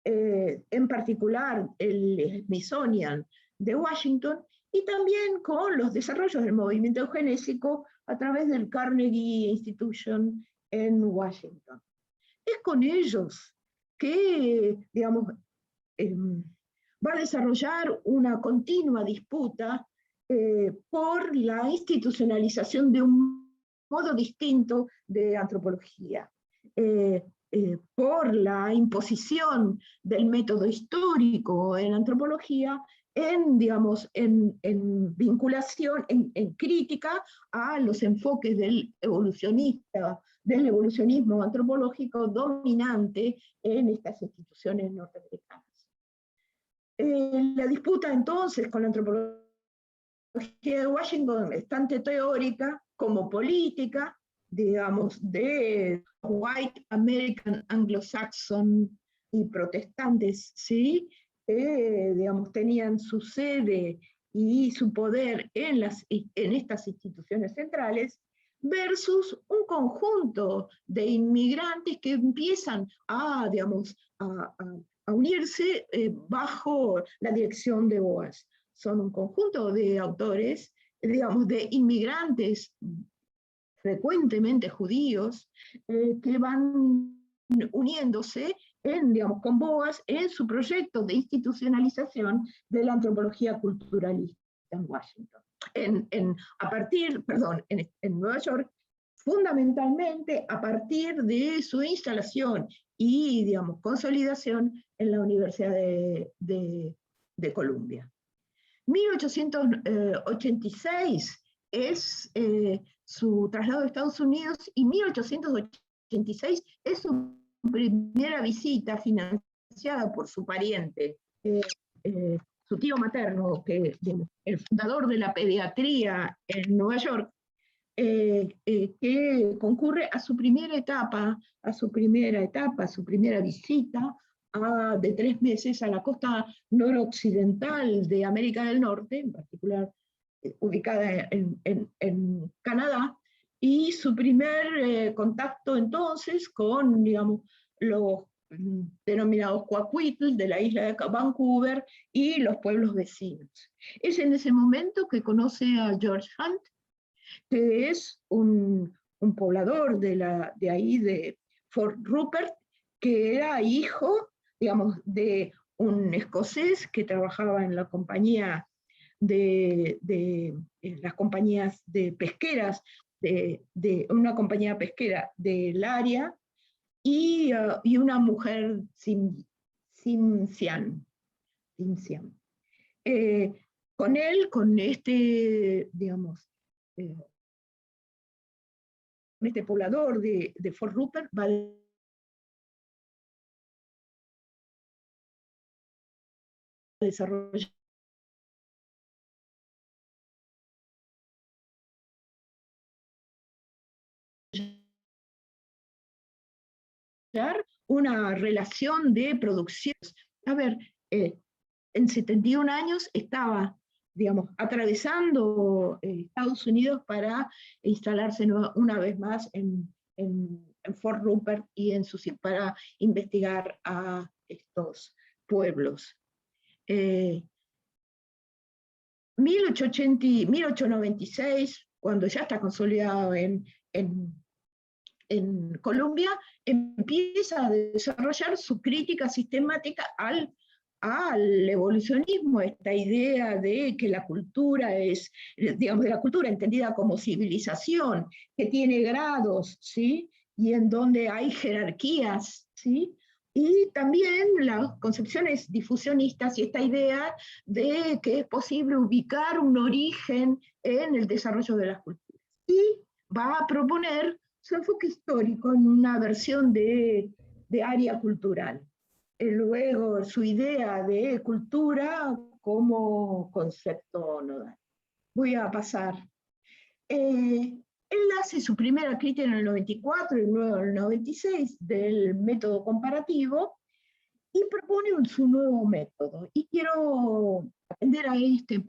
en particular el Smithsonian de Washington, y también con los desarrollos del movimiento eugenésico a través del Carnegie Institution en Washington. Es con ellos que, digamos, va a desarrollar una continua disputa por la institucionalización de un modo distinto de antropología. Por la imposición del método histórico en antropología, digamos, en vinculación, en crítica a los enfoques del evolucionismo antropológico dominante en estas instituciones norteamericanas. La disputa entonces con la antropología de Washington es tanto teórica como política, digamos, de white American Anglo-Saxon y protestantes, ¿sí? Digamos, tenían su sede y su poder en estas instituciones centrales, versus un conjunto de inmigrantes que empiezan digamos, a unirse bajo la dirección de Boas. Son un conjunto de autores, digamos, de inmigrantes frecuentemente judíos, que van uniéndose digamos, con Boas en su proyecto de institucionalización de la antropología culturalista en Washington. En Nueva York, fundamentalmente a partir de su instalación y, digamos, consolidación en la Universidad de Columbia. 1886 es su traslado a Estados Unidos y 1886 es su primera visita financiada por su pariente, su tío materno, el fundador de la pediatría en Nueva York, que concurre a su primera visita de 3 meses a la costa noroccidental de América del Norte, en particular ubicada en Canadá, y su primer contacto entonces con, digamos, los denominados Coahuiltl de la isla de Vancouver y los pueblos vecinos. Es en ese momento que conoce a George Hunt, que es un poblador de ahí, de Fort Rupert, que era hijo, digamos, de un escocés que trabajaba en la compañía las compañías de pesqueras, de una compañía pesquera del área, y una mujer Simsian. Con él, con este, digamos, este poblador de Fort Rupert, va a desarrollar una relación de producción. A ver, en 71 años estaba digamos, atravesando Estados Unidos para instalarse una vez más en Fort Rupert y para investigar a estos pueblos. 1896, cuando ya está consolidado en Colombia, empieza a desarrollar su crítica sistemática al evolucionismo, esta idea de que la cultura es, digamos, de la cultura entendida como civilización, que tiene grados, ¿sí? Y en donde hay jerarquías, ¿sí? Y también las concepciones difusionistas y esta idea de que es posible ubicar un origen en el desarrollo de las culturas. Y va a proponer su enfoque histórico en una versión de área cultural. Luego su idea de cultura como concepto nodal. Voy a pasar. Él hace su primera crítica en el 94 y luego en el 96 del método comparativo y propone su nuevo método. Y quiero atender a este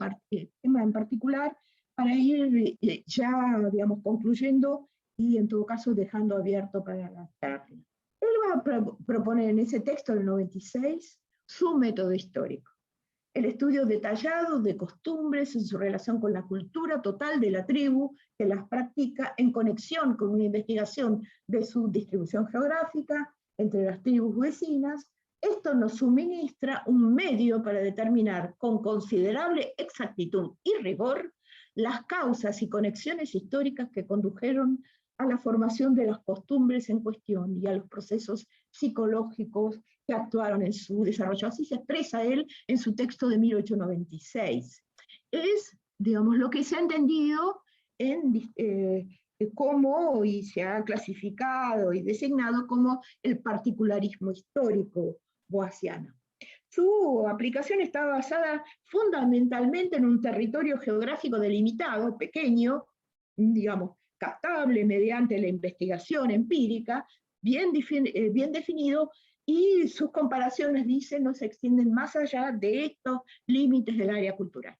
tema en particular para ir ya, digamos, concluyendo y en todo caso dejando abierto para la charla. Él va a proponer en ese texto del 96 su método histórico. El estudio detallado de costumbres en su relación con la cultura total de la tribu, que las practica en conexión con una investigación de su distribución geográfica entre las tribus vecinas. Esto nos suministra un medio para determinar con considerable exactitud y rigor las causas y conexiones históricas que condujeron a la formación de las costumbres en cuestión y a los procesos psicológicos que actuaron en su desarrollo. Así se expresa él en su texto de 1896. Es, digamos, lo que se ha entendido como, y se ha clasificado y designado como el particularismo histórico boasiano. Su aplicación está basada fundamentalmente en un territorio geográfico delimitado, pequeño, digamos, captable mediante la investigación empírica, bien definido, y sus comparaciones, dicen, no se extienden más allá de estos límites del área cultural.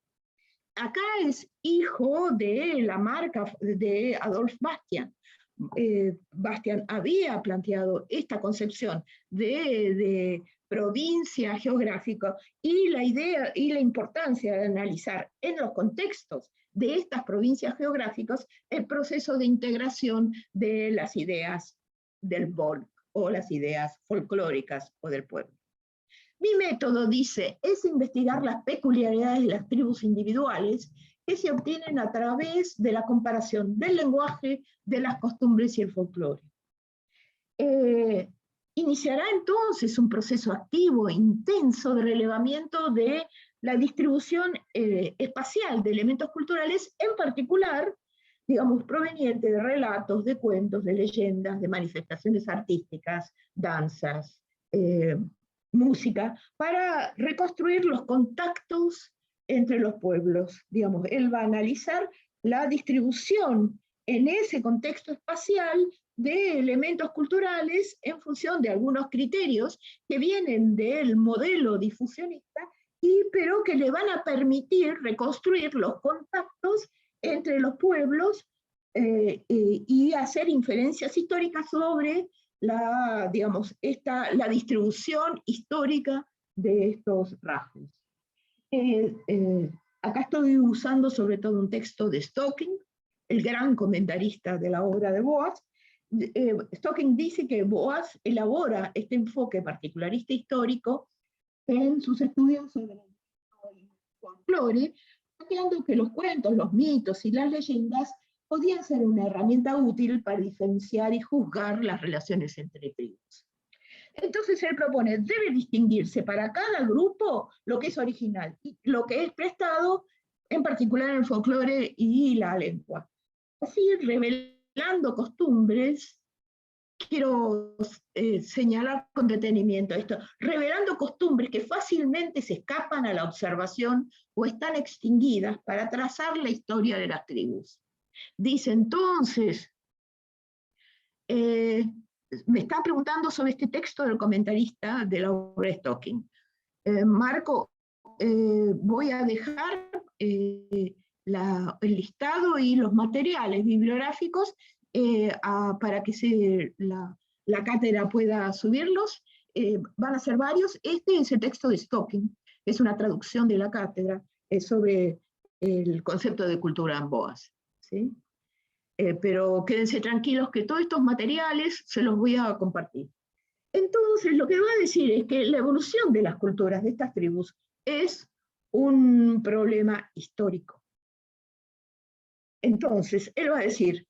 Acá es hijo de la marca de Adolf Bastian. Bastian había planteado esta concepción de provincia geográfica y la idea y la importancia de analizar en los contextos de estas provincias geográficas el proceso de integración de las ideas del folk o las ideas folclóricas o del pueblo. Mi método, dice, es investigar las peculiaridades de las tribus individuales que se obtienen a través de la comparación del lenguaje, de las costumbres y el folclore. Iniciará entonces un proceso activo, intenso, de relevamiento de la distribución espacial de elementos culturales, en particular, digamos, proveniente de relatos, de cuentos, de leyendas, de manifestaciones artísticas, danzas, música, para reconstruir los contactos entre los pueblos. Digamos, él va a analizar la distribución en ese contexto espacial de elementos culturales en función de algunos criterios que vienen del modelo difusionista, pero que le van a permitir reconstruir los contactos entre los pueblos y hacer inferencias históricas sobre la distribución histórica de estos rasgos. Acá estoy usando sobre todo un texto de Stocking, el gran comentarista de la obra de Boas. Stocking dice que Boas elabora este enfoque particularista histórico en sus estudios sobre el folclore, planteando que los cuentos, los mitos y las leyendas podían ser una herramienta útil para diferenciar y juzgar las relaciones entre tribus. Entonces él propone, debe distinguirse para cada grupo lo que es original y lo que es prestado, en particular en el folclore y la lengua. Así, revelando costumbres, quiero señalar con detenimiento esto, revelando costumbres que fácilmente se escapan a la observación o están extinguidas para trazar la historia de las tribus. Dice entonces, me está preguntando sobre este texto del comentarista de la obra de Stocking. Marco, voy a dejar el listado y los materiales bibliográficos para que la cátedra pueda subirlos. Van a ser varios. Este es el texto de Stocking, es una traducción de la cátedra sobre el concepto de cultura en Boas, ¿sí? Pero quédense tranquilos que todos estos materiales se los voy a compartir. Entonces, lo que va a decir es que la evolución de las culturas de estas tribus es un problema histórico. Entonces, él va a decir,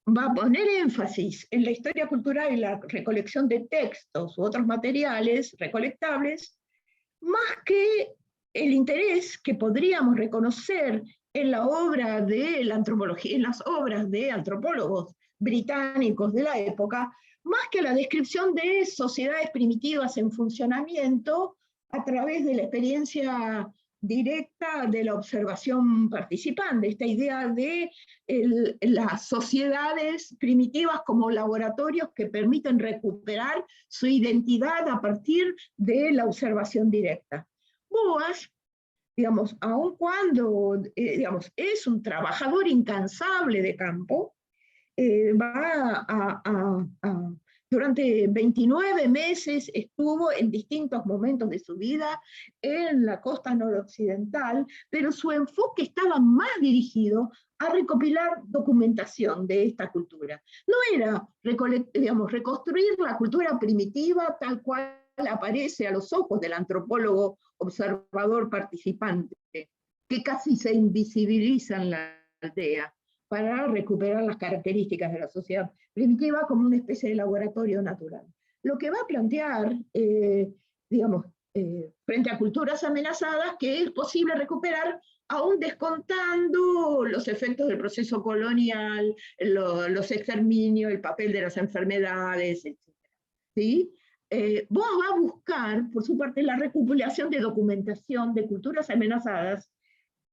va a poner énfasis en la historia cultural y la recolección de textos u otros materiales recolectables, más que el interés que podríamos reconocer en la obra de la antropología, en las obras de antropólogos británicos de la época, más que la descripción de sociedades primitivas en funcionamiento a través de la experiencia directa de la observación participante, esta idea de las sociedades primitivas como laboratorios que permiten recuperar su identidad a partir de la observación directa. Boas, digamos, aun cuando digamos, es un trabajador incansable de campo, durante 29 meses estuvo en distintos momentos de su vida en la costa noroccidental, pero su enfoque estaba más dirigido a recopilar documentación de esta cultura. No era, digamos, reconstruir la cultura primitiva tal cual aparece a los ojos del antropólogo observador participante, que casi se invisibiliza en la aldea, para recuperar las características de la sociedad primitiva como una especie de laboratorio natural. Lo que va a plantear, digamos, frente a culturas amenazadas, que es posible recuperar aún descontando los efectos del proceso colonial, los exterminios, el papel de las enfermedades, etc. ¿Sí? Boas va a buscar, por su parte, la recopilación de documentación de culturas amenazadas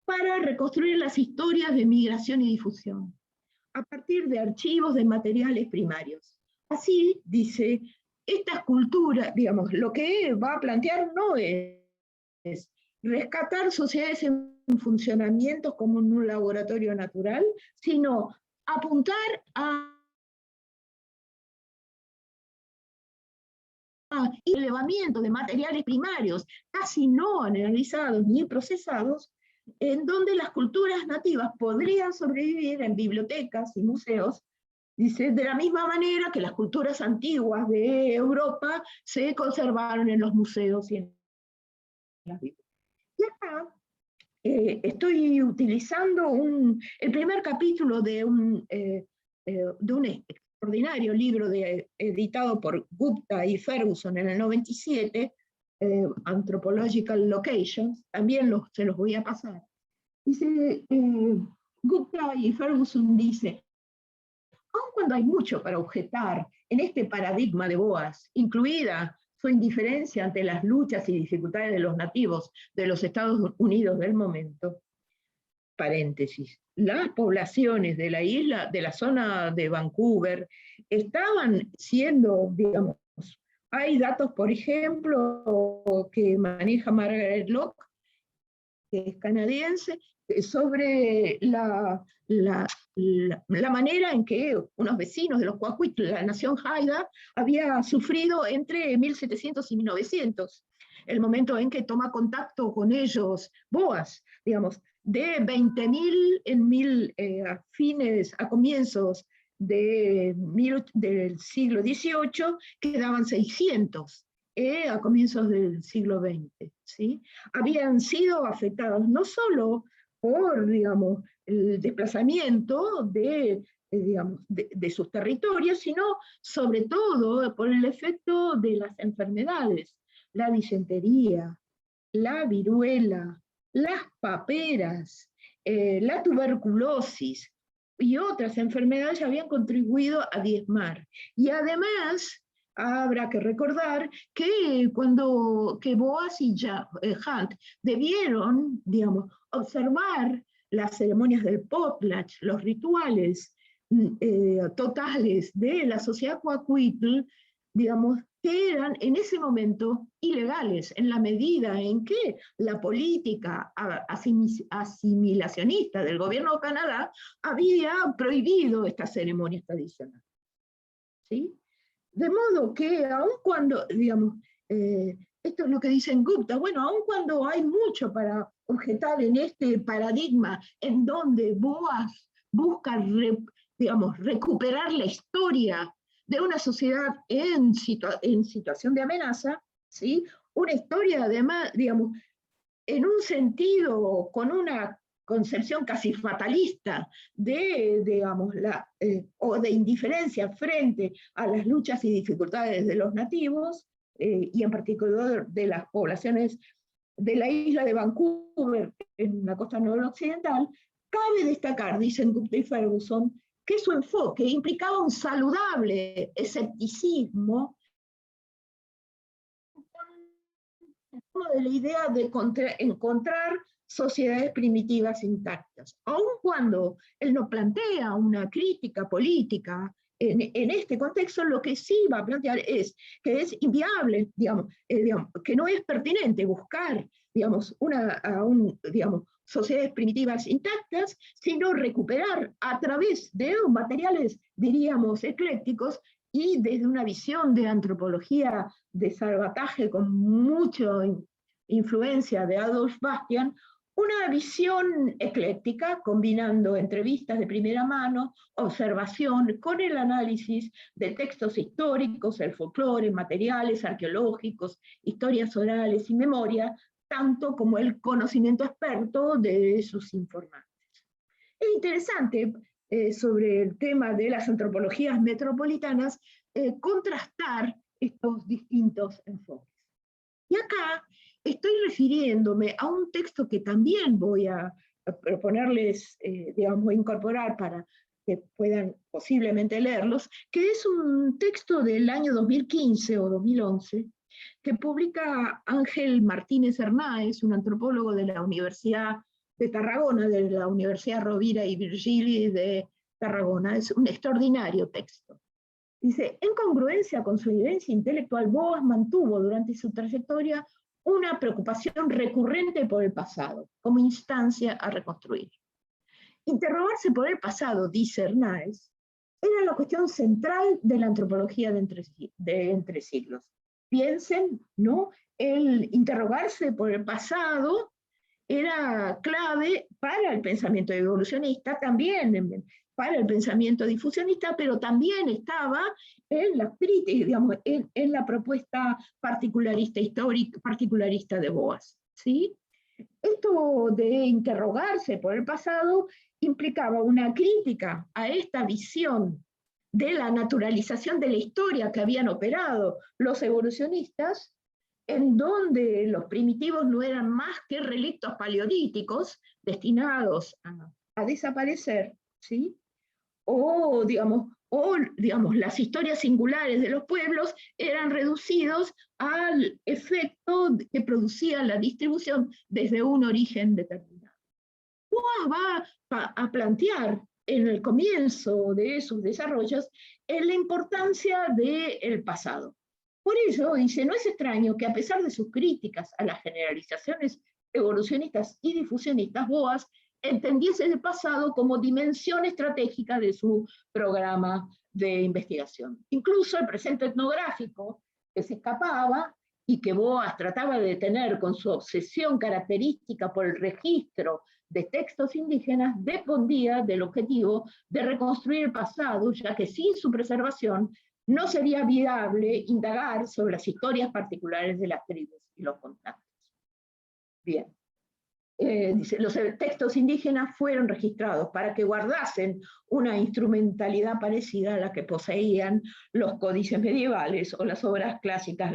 para reconstruir las historias de migración y difusión, a partir de archivos de materiales primarios. Así, dice, estas culturas, digamos, lo que va a plantear no es rescatar sociedades en funcionamiento como en un laboratorio natural, sino apuntar a elevamiento de materiales primarios, casi no analizados ni procesados, en donde las culturas nativas podrían sobrevivir en bibliotecas y museos, dice, de la misma manera que las culturas antiguas de Europa se conservaron en los museos y en las bibliotecas. Y acá estoy utilizando el primer capítulo de un extraordinario libro editado por Gupta y Ferguson en el 97, Anthropological Locations, también se los voy a pasar. Dice, Gupta y Ferguson dice, aun cuando hay mucho para objetar en este paradigma de Boas, incluida su indiferencia ante las luchas y dificultades de los nativos de los Estados Unidos del momento, paréntesis, las poblaciones de la isla, de la zona de Vancouver, estaban siendo, digamos, hay datos, por ejemplo, que maneja Margaret Locke, que es canadiense, sobre la manera en que unos vecinos de los Coahuila, la nación Haida, había sufrido entre 1700 y 1900, el momento en que toma contacto con ellos Boas, digamos, de 20.000 a comienzos del siglo XVIII, quedaban 600 a comienzos del siglo XX, ¿sí? Habían sido afectados no solo por, digamos, el desplazamiento de sus territorios, sino sobre todo por el efecto de las enfermedades, la disentería, la viruela, las paperas, la tuberculosis y otras enfermedades habían contribuido a diezmar. Y además, habrá que recordar que que Boas y Hunt debieron, digamos, observar las ceremonias del potlatch, los rituales totales de la sociedad Coahuila, digamos, que eran en ese momento ilegales, en la medida en que la política asimilacionista del gobierno de Canadá había prohibido estas ceremonias tradicionales. ¿Sí? De modo que, aun cuando, digamos, esto es lo que dicen Gupta, bueno, aun cuando hay mucho para objetar en este paradigma en donde Boas busca, digamos, recuperar la historia de una sociedad en situación de amenaza, ¿sí? Una historia además, digamos, en un sentido, con una concepción casi fatalista de, digamos, o de indiferencia frente a las luchas y dificultades de los nativos, y en particular de las poblaciones de la isla de Vancouver, en la costa noroccidental, cabe destacar, dicen Gupta y Ferguson, que su enfoque implicaba un saludable escepticismo de la idea de encontrar sociedades primitivas intactas, aun cuando él no plantea una crítica política en este contexto. Lo que sí va a plantear es que es inviable, digamos, que no es pertinente buscar, digamos, digamos, sociedades primitivas intactas, sino recuperar a través de materiales, diríamos, eclécticos, y desde una visión de antropología de salvataje con mucha influencia de Adolf Bastian, una visión ecléctica combinando entrevistas de primera mano, observación con el análisis de textos históricos, el folclore, materiales arqueológicos, historias orales y memoria, tanto como el conocimiento experto de sus informantes. Es interesante sobre el tema de las antropologías metropolitanas contrastar estos distintos enfoques. Y acá estoy refiriéndome a un texto que también voy a proponerles, digamos, incorporar para que puedan posiblemente leerlos, que es un texto del año 2015 o 2011, que publica Ángel Martínez Hernáez, un antropólogo de la Universidad de Tarragona, de la Universidad Rovira y Virgili de Tarragona. Es un extraordinario texto. Dice, en congruencia con su evidencia intelectual, Boas mantuvo durante su trayectoria una preocupación recurrente por el pasado, como instancia a reconstruir. Interrogarse por el pasado, dice Hernáez, era la cuestión central de la antropología de entre siglos. Piensen, ¿no? El interrogarse por el pasado era clave para el pensamiento evolucionista, también para el pensamiento difusionista, pero también estaba en la, digamos, en la propuesta particularista histórica, particularista de Boas, ¿sí? Esto de interrogarse por el pasado implicaba una crítica a esta visión de la naturalización de la historia que habían operado los evolucionistas, en donde los primitivos no eran más que relictos paleolíticos destinados a desaparecer, ¿sí? O digamos, las historias singulares de los pueblos eran reducidos al efecto que producía la distribución desde un origen determinado. Boas va a plantear en el comienzo de sus desarrollos la importancia del pasado. Por ello, dice, no es extraño que a pesar de sus críticas a las generalizaciones evolucionistas y difusionistas, Boas entendiese el pasado como dimensión estratégica de su programa de investigación. Incluso el presente etnográfico que se escapaba y que Boas trataba de detener con su obsesión característica por el registro de textos indígenas, dependía del objetivo de reconstruir el pasado, ya que sin su preservación no sería viable indagar sobre las historias particulares de las tribus y los contactos. Bien. Dice, los textos indígenas fueron registrados para que guardasen una instrumentalidad parecida a la que poseían los códices medievales o las obras clásicas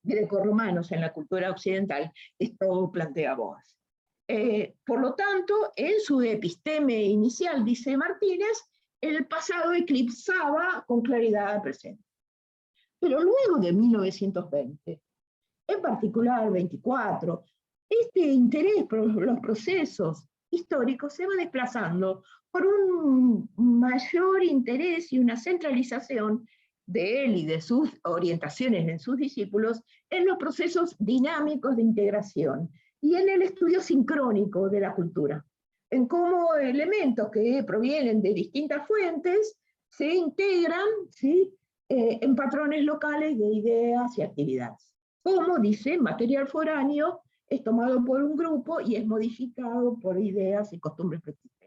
grecorromanos en la cultura occidental. Esto plantea Boas. Por lo tanto, en su episteme inicial, dice Martínez, el pasado eclipsaba con claridad al presente. Pero luego de 1920, en particular 24, este interés por los procesos históricos se va desplazando por un mayor interés y una centralización de él y de sus orientaciones en sus discípulos en los procesos dinámicos de integración y en el estudio sincrónico de la cultura, en cómo elementos que provienen de distintas fuentes se integran, ¿sí?, en patrones locales de ideas y actividades. Como dice, material foráneo es tomado por un grupo y es modificado por ideas y costumbres preexistentes.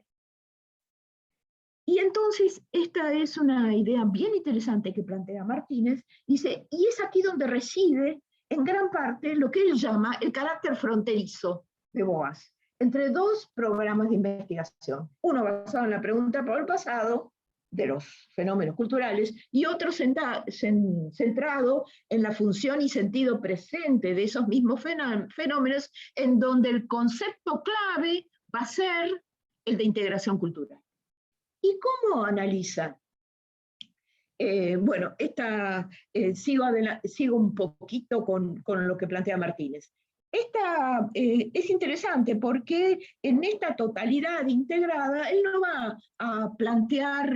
Y entonces, esta es una idea bien interesante que plantea Martínez, dice, y es aquí donde reside, en gran parte, lo que él llama el carácter fronterizo de Boas, entre dos programas de investigación, uno basado en la pregunta por el pasado, de los fenómenos culturales, y otro centrado en la función y sentido presente de esos mismos fenómenos, en donde el concepto clave va a ser el de integración cultural. ¿Y cómo analiza? Bueno, sigo un poquito con lo que plantea Martínez. Esta es interesante porque en esta totalidad integrada él no va a plantear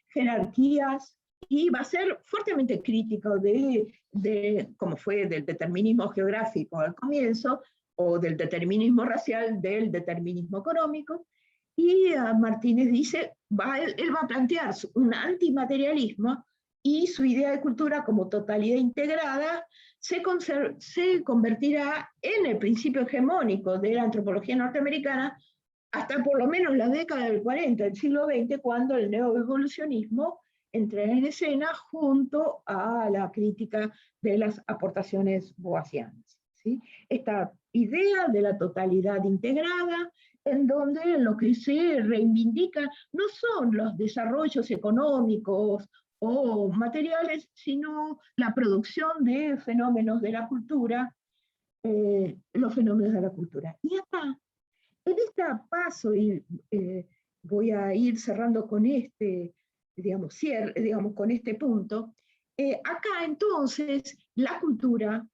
jerarquías y va a ser fuertemente crítico como fue del determinismo geográfico al comienzo, o del determinismo racial, del determinismo económico, y Martínez dice, él va a plantear un antimaterialismo y su idea de cultura como totalidad integrada se convertirá en el principio hegemónico de la antropología norteamericana hasta por lo menos la década del 40 del siglo XX, cuando el neoevolucionismo entra en escena junto a la crítica de las aportaciones boasianas, ¿sí? Esta idea de la totalidad integrada, en donde lo que se reivindica no son los desarrollos económicos o materiales, sino la producción de fenómenos de la cultura, los fenómenos de la cultura. Y acá, en este paso, y voy a ir cerrando con este, con este punto, acá entonces la cultura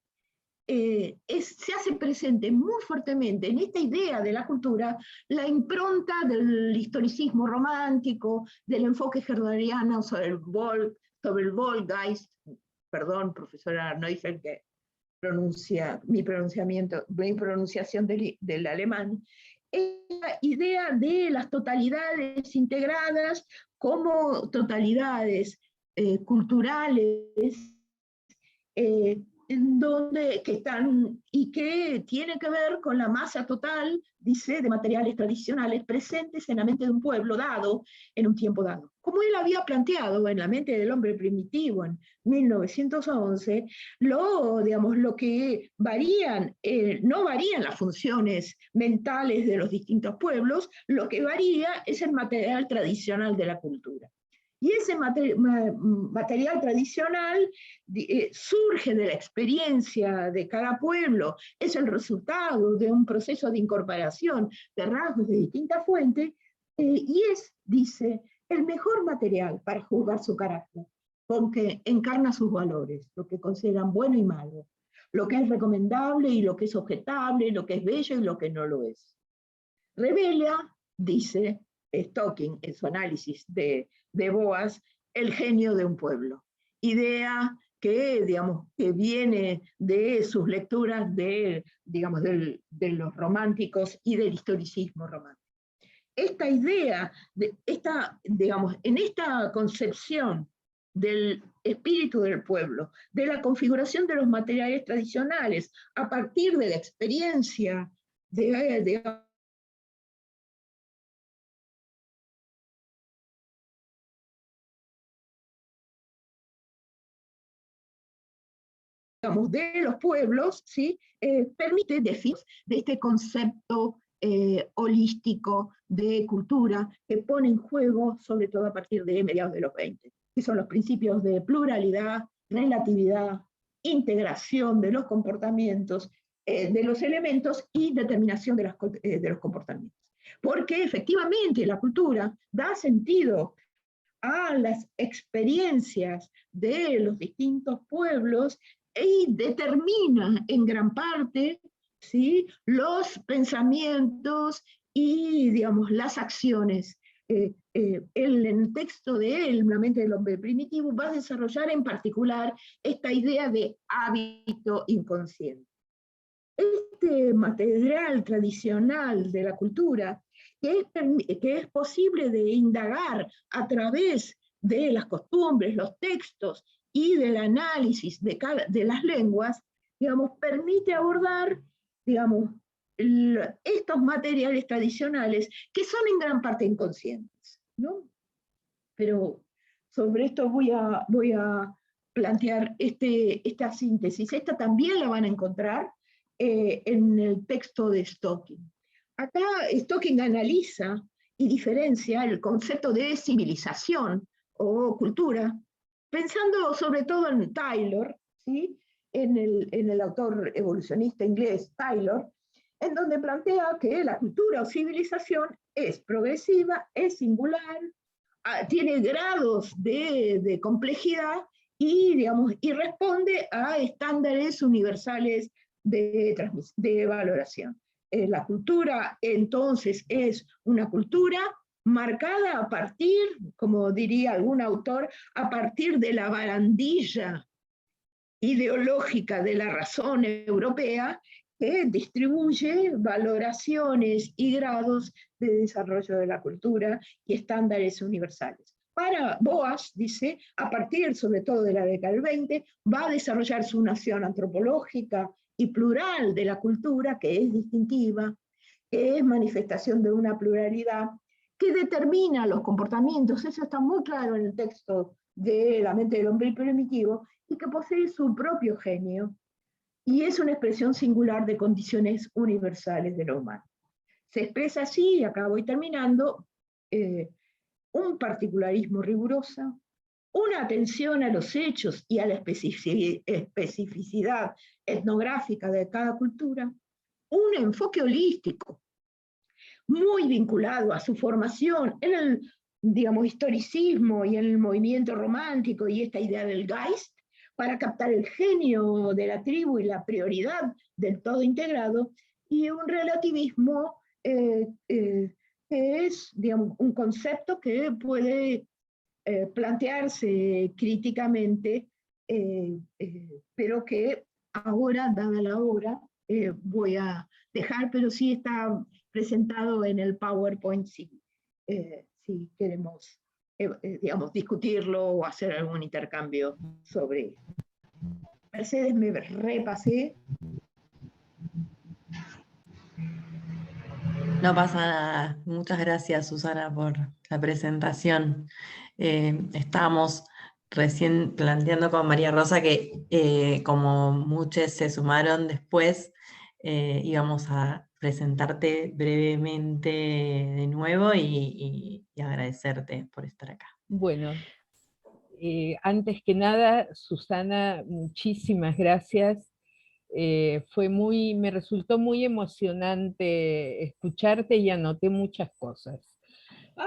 se hace presente muy fuertemente en esta idea de la cultura la impronta del historicismo romántico, del enfoque herderiano sobre el Volksgeist, perdón, profesora Neufeld, que mi pronunciación del alemán, la idea de las totalidades integradas como totalidades culturales, que están y que tiene que ver con la masa total, dice, de materiales tradicionales presentes en la mente de un pueblo dado en un tiempo dado. Como él había planteado en La mente del hombre primitivo en 1911, lo que varían, no varían las funciones mentales de los distintos pueblos, lo que varía es el material tradicional de la cultura. Y ese material tradicional surge de la experiencia de cada pueblo, es el resultado de un proceso de incorporación de rasgos de distintas fuentes, y es, dice, el mejor material para juzgar su carácter, porque encarna sus valores, lo que consideran bueno y malo, lo que es recomendable y lo que es objetable, lo que es bello y lo que no lo es. Revela, dice Stocking en su análisis de Boas, el genio de un pueblo. Idea que, que viene de sus lecturas de los románticos y del historicismo romántico. Esta idea, en esta concepción del espíritu del pueblo, de la configuración de los materiales tradicionales a partir de la experiencia de los pueblos, ¿sí? Permite definir de este concepto holístico de cultura que pone en juego, sobre todo a partir de mediados de los 20, que son los principios de pluralidad, relatividad, integración de los comportamientos, de los elementos y determinación de los comportamientos. Porque efectivamente la cultura da sentido a las experiencias de los distintos pueblos y determina en gran parte, ¿sí?, los pensamientos y, las acciones él, en el texto de él, La mente del hombre primitivo, va a desarrollar en particular esta idea de hábito inconsciente. Este material tradicional de la cultura, que es posible de indagar a través de las costumbres, los textos y del análisis de las lenguas, digamos, permite abordar, digamos, estos materiales tradicionales que son en gran parte inconscientes, ¿no? Pero sobre esto voy a plantear esta síntesis. Esta también la van a encontrar en el texto de Stocking. Acá Stocking analiza y diferencia el concepto de civilización o cultura, pensando sobre todo en Taylor, ¿sí? en el autor evolucionista inglés Taylor, en donde plantea que la cultura o civilización es progresiva, es singular, tiene grados de complejidad y, digamos, y responde a estándares universales de valoración. La cultura, entonces, es una cultura marcada a partir, como diría algún autor, a partir de la barandilla ideológica de la razón europea, que distribuye valoraciones y grados de desarrollo de la cultura y estándares universales. Para Boas, dice, a partir sobre todo de la década del 20, va a desarrollar su noción antropológica y plural de la cultura, que es distintiva, que es manifestación de una pluralidad, que determina los comportamientos, eso está muy claro en el texto de La mente del hombre primitivo, y que posee su propio genio, y es una expresión singular de condiciones universales de lo humano. Se expresa así, y acá voy terminando, un particularismo riguroso, una atención a los hechos y a la especificidad etnográfica de cada cultura, un enfoque holístico, muy vinculado a su formación en el, digamos, historicismo y en el movimiento romántico y esta idea del Geist, para captar el genio de la tribu y la prioridad del todo integrado, y un relativismo que es, digamos, un concepto que puede plantearse críticamente, pero que ahora, dada la hora, voy a dejar, pero sí está presentado en el PowerPoint si queremos digamos, discutirlo o hacer algún intercambio sobre. Mercedes, me repasé. No pasa nada. Muchas gracias, Susana, por la presentación. Estábamos recién planteando con María Rosa que como muchos se sumaron después, íbamos a presentarte brevemente de nuevo y agradecerte por estar acá. Bueno, antes que nada, Susana, muchísimas gracias. Me resultó muy emocionante escucharte y anoté muchas cosas.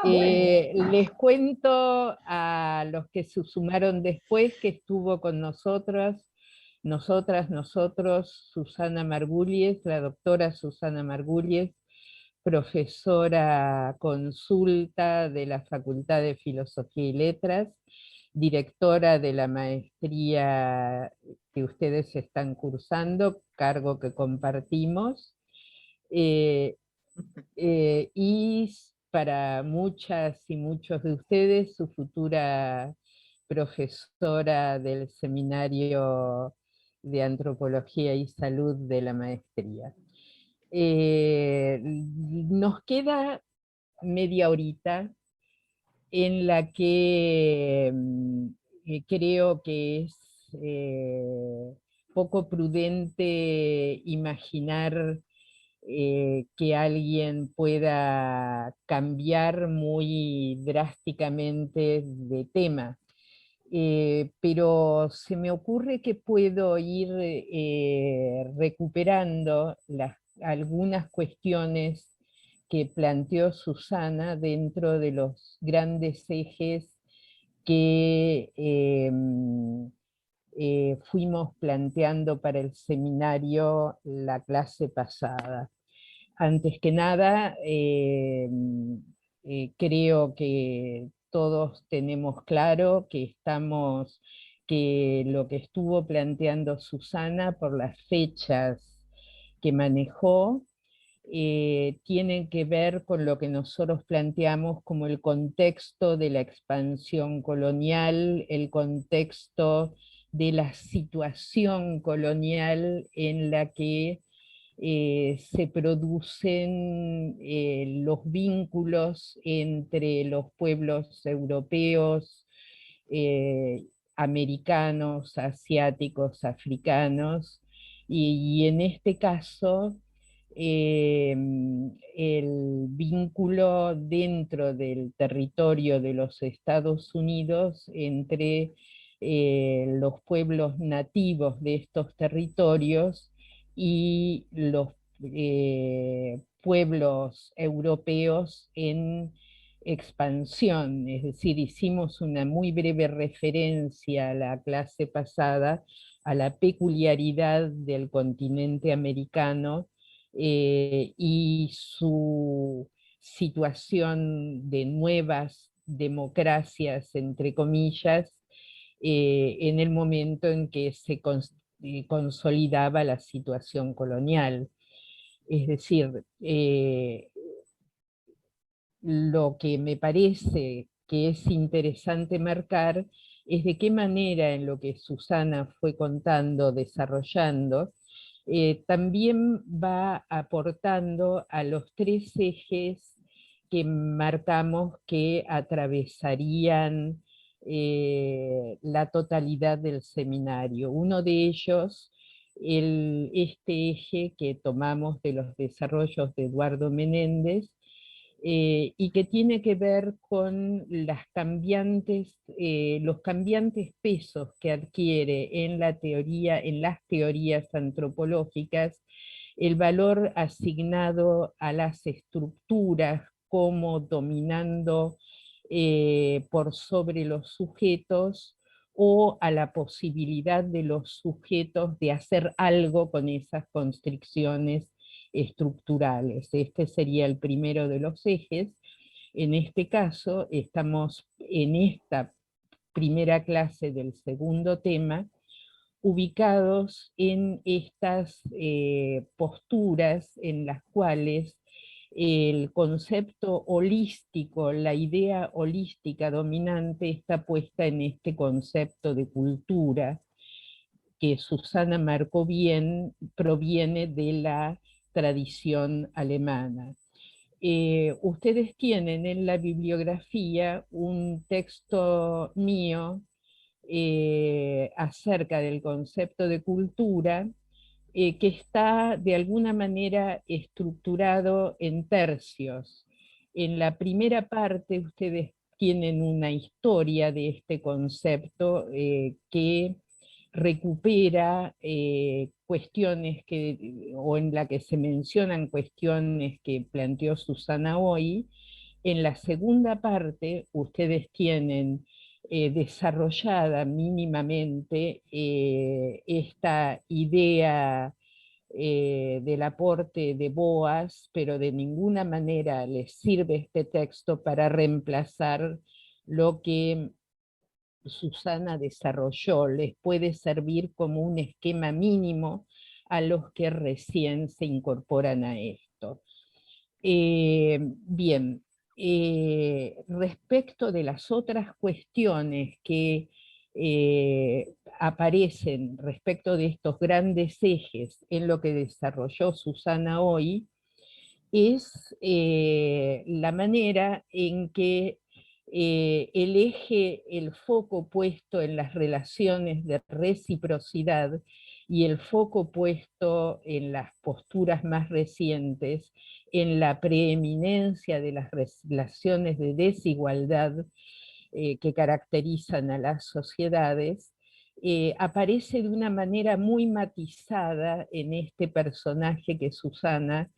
Bueno. Les cuento a los que se sumaron después que estuvo con nosotros, Susana Margulies, la doctora Susana Margulies, profesora consulta de la Facultad de Filosofía y Letras, directora de la maestría que ustedes están cursando, cargo que compartimos, y para muchas y muchos de ustedes, su futura profesora del Seminario de Antropología y Salud de la maestría. Nos queda media horita en la que creo que es poco prudente imaginar que alguien pueda cambiar muy drásticamente de tema. Pero se me ocurre que puedo ir recuperando algunas cuestiones que planteó Susana dentro de los grandes ejes que fuimos planteando para el seminario la clase pasada. Antes que nada, creo que todos tenemos claro que lo que estuvo planteando Susana por las fechas que manejó, tienen que ver con lo que nosotros planteamos como el contexto de la expansión colonial, el contexto de la situación colonial en la que se producen los vínculos entre los pueblos europeos, americanos, asiáticos, africanos, y en este caso el vínculo dentro del territorio de los Estados Unidos entre los pueblos nativos de estos territorios y los pueblos europeos en expansión, es decir, hicimos una muy breve referencia a la clase pasada a la peculiaridad del continente americano y su situación de nuevas democracias, entre comillas, en el momento en que se consolidaba la situación colonial. Es decir, lo que me parece que es interesante marcar es de qué manera en lo que Susana fue contando, desarrollando, también va aportando a los tres ejes que marcamos que atravesarían la totalidad del seminario. Uno de ellos, este eje que tomamos de los desarrollos de Eduardo Menéndez, y que tiene que ver con los cambiantes pesos que adquiere en la teoría, en las teorías antropológicas, el valor asignado a las estructuras como dominando por sobre los sujetos, o a la posibilidad de los sujetos de hacer algo con esas constricciones estructurales. Este sería el primero de los ejes. En este caso, estamos en esta primera clase del segundo tema, ubicados en estas posturas en las cuales el concepto holístico, la idea holística dominante está puesta en este concepto de cultura, que Susana marcó bien, proviene de la tradición alemana. Ustedes tienen en la bibliografía un texto mío acerca del concepto de cultura, que está de alguna manera estructurado en tercios. En la primera parte ustedes tienen una historia de este concepto que recupera cuestiones o en la que se mencionan cuestiones que planteó Susana hoy. En la segunda parte ustedes tienen desarrollada mínimamente esta idea del aporte de Boas, pero de ninguna manera les sirve este texto para reemplazar lo que Susana desarrolló. Les puede servir como un esquema mínimo a los que recién se incorporan a esto. Bien, respecto de las otras cuestiones que aparecen respecto de estos grandes ejes en lo que desarrolló Susana hoy, es la manera en que el eje, el foco puesto en las relaciones de reciprocidad y el foco puesto en las posturas más recientes, en la preeminencia de las relaciones de desigualdad que caracterizan a las sociedades, aparece de una manera muy matizada en este personaje que es Susana,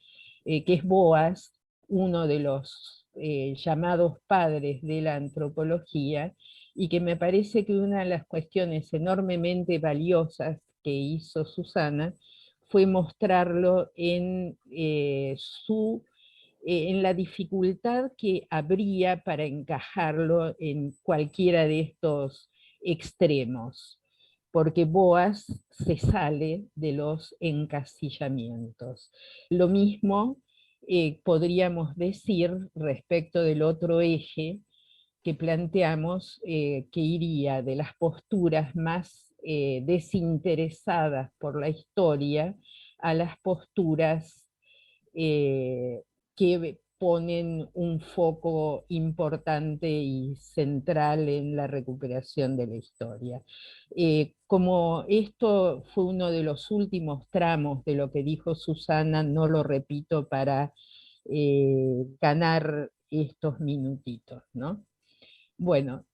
que es Boas, uno de los llamados padres de la antropología, y que me parece que una de las cuestiones enormemente valiosas que hizo Susana fue mostrarlo en su en la dificultad que habría para encajarlo en cualquiera de estos extremos, porque Boas se sale de los encasillamientos. Lo mismo podríamos decir respecto del otro eje que planteamos, que iría de las posturas más desinteresadas por la historia a las posturas que ponen un foco importante y central en la recuperación de la historia. Como esto fue uno de los últimos tramos de lo que dijo Susana, no lo repito para ganar estos minutitos, ¿no? Bueno,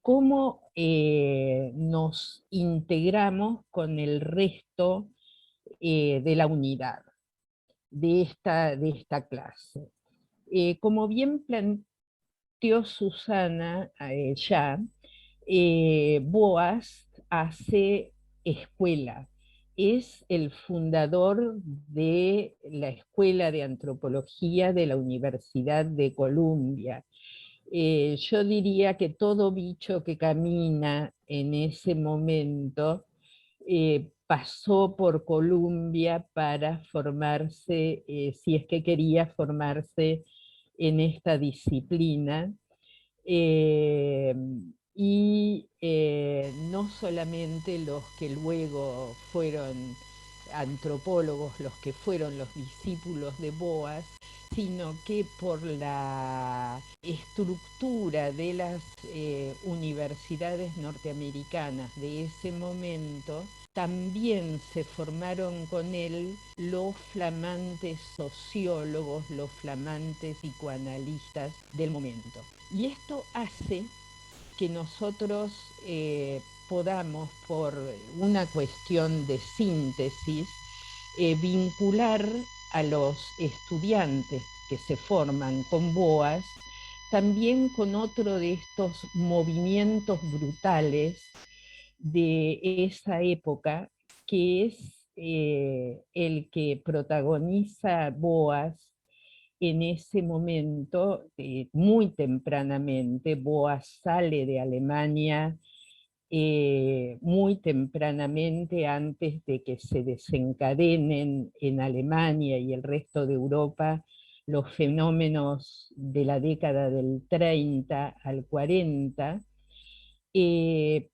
¿cómo nos integramos con el resto de la unidad de esta clase? Como bien planteó Susana ya, Boas hace escuela. Es el fundador de la Escuela de Antropología de la Universidad de Columbia. Yo diría que todo bicho que camina en ese momento pasó por Columbia para formarse, si es que quería formarse en esta disciplina. Y no solamente los que luego fueron antropólogos, los que fueron los discípulos de Boas, sino que por la estructura de las universidades norteamericanas de ese momento, también se formaron con él los flamantes sociólogos, los flamantes psicoanalistas del momento. Y esto hace que nosotros podamos, por una cuestión de síntesis, vincular a los estudiantes que se forman con Boas también con otro de estos movimientos brutales de esa época, que es el que protagoniza Boas en ese momento, muy tempranamente. Boas sale de Alemania muy tempranamente, antes de que se desencadenen en Alemania y el resto de Europa los fenómenos de la década del 30 al 40. Y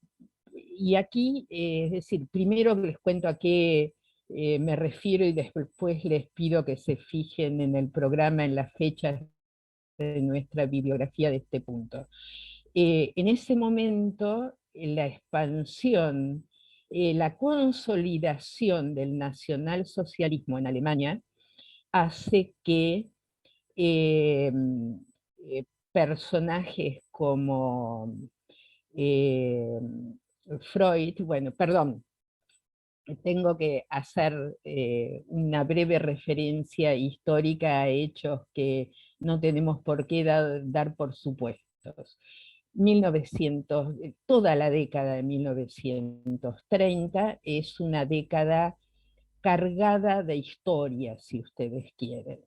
aquí, es decir, primero les cuento a qué me refiero, y después les pido que se fijen en el programa, en las fechas de nuestra bibliografía de este punto. En ese momento, la expansión, la consolidación del nacionalsocialismo en Alemania hace que personajes como Freud, bueno, perdón, tengo que hacer una breve referencia histórica a hechos que no tenemos por qué dar por supuestos. Toda la década de 1930 es una década cargada de historia, si ustedes quieren.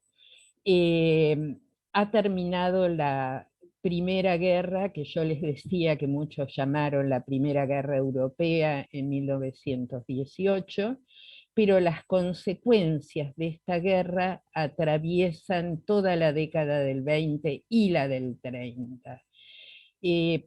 Ha terminado la Primera Guerra, que yo les decía que muchos llamaron la Primera Guerra Europea, en 1918, pero las consecuencias de esta guerra atraviesan toda la década del 20 y la del 30.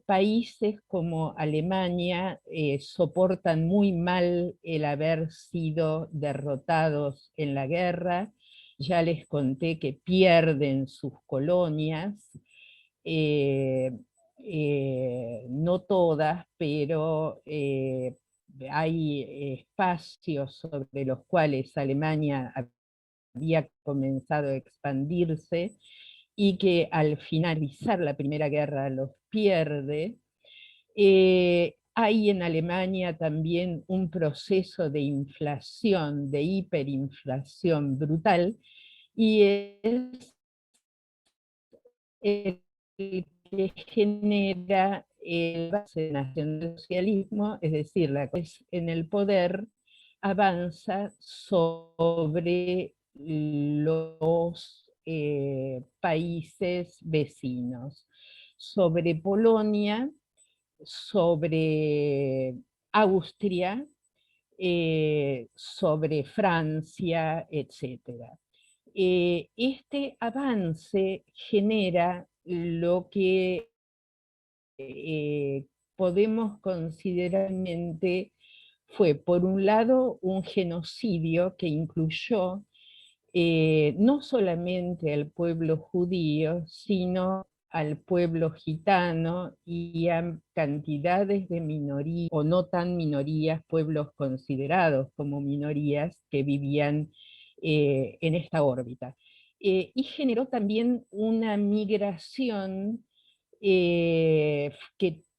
Países como Alemania soportan muy mal el haber sido derrotados en la guerra. Ya les conté que pierden sus colonias, no todas, pero hay espacios sobre los cuales Alemania había comenzado a expandirse y que al finalizar la Primera Guerra los pierde. Hay en Alemania también un proceso de inflación, de hiperinflación brutal, y es el que genera el base nacionalsocialismo, es decir, la que es en el poder avanza sobre los países vecinos, sobre Polonia, sobre Austria, sobre Francia, etc. Este avance genera lo que podemos considerar fue, por un lado, un genocidio que incluyó no solamente al pueblo judío, sino al pueblo gitano y a cantidades de minorías, o no tan minorías, pueblos considerados como minorías que vivían en esta órbita. Y generó también una migración que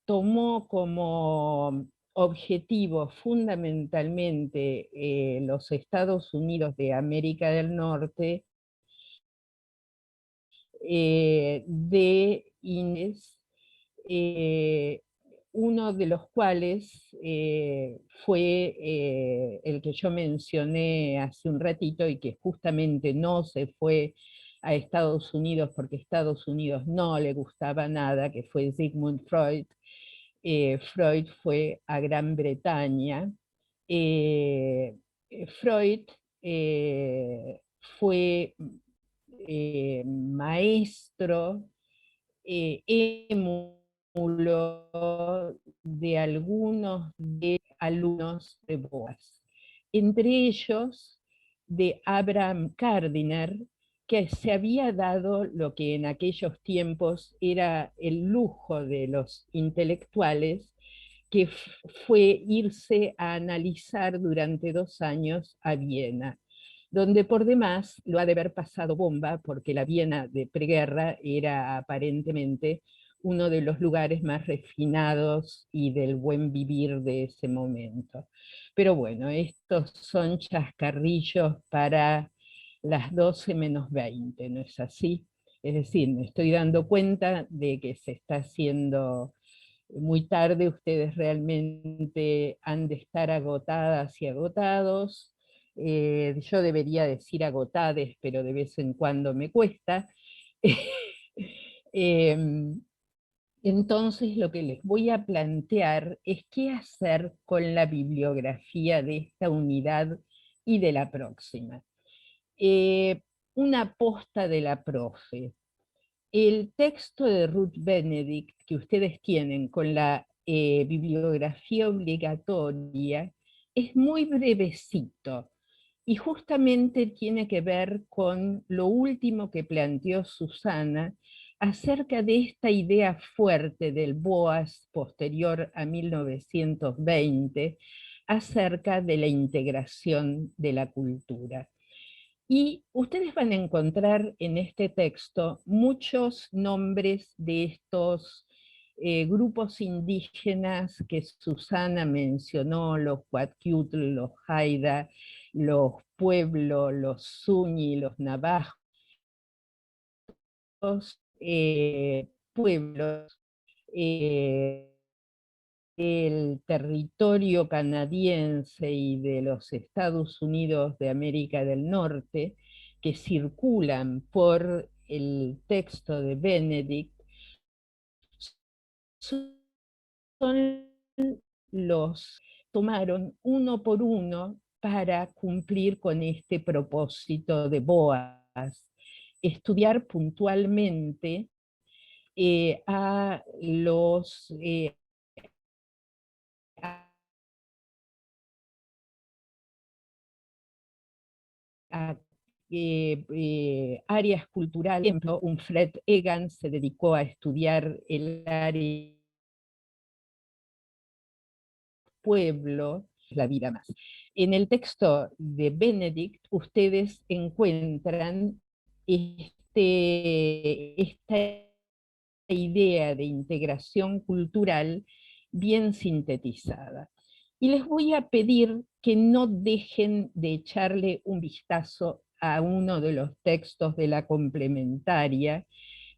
tomó como objetivo fundamentalmente los Estados Unidos de América del Norte, de Inés, uno de los cuales fue el que yo mencioné hace un ratito y que justamente no se fue a Estados Unidos porque a Estados Unidos no le gustaba nada, que fue Sigmund Freud. Freud fue a Gran Bretaña. Freud fue maestro, émulo de algunos de alumnos de Boas, entre ellos de Abraham Gardiner, que se había dado lo que en aquellos tiempos era el lujo de los intelectuales, que fue irse a analizar durante 2 años a Viena, donde por demás lo ha de haber pasado bomba, porque la Viena de preguerra era aparentemente uno de los lugares más refinados y del buen vivir de ese momento. Pero bueno, estos son chascarrillos para las 12 menos 20, ¿no es así? Es decir, me estoy dando cuenta de que se está haciendo muy tarde, ustedes realmente han de estar agotadas y agotados. Yo debería decir agotades, pero de vez en cuando me cuesta. Entonces lo que les voy a plantear es qué hacer con la bibliografía de esta unidad y de la próxima. Una posta de la profe. El texto de Ruth Benedict que ustedes tienen con la bibliografía obligatoria es muy brevecito y justamente tiene que ver con lo último que planteó Susana acerca de esta idea fuerte del Boas posterior a 1920 acerca de la integración de la cultura. Y ustedes van a encontrar en este texto muchos nombres de estos grupos indígenas que Susana mencionó, los Huaquiutl, los Haida, los Pueblo, los Zuni, los Navajos, pueblos del territorio canadiense y de los Estados Unidos de América del Norte, que circulan por el texto de Benedict, son los tomaron uno por uno para cumplir con este propósito de Boas, estudiar puntualmente a los a áreas culturales. Por ejemplo, un Fred Egan se dedicó a estudiar el área pueblo, la vida más. En el texto de Benedict ustedes encuentran esta idea de integración cultural bien sintetizada. Y les voy a pedir que no dejen de echarle un vistazo a uno de los textos de la complementaria,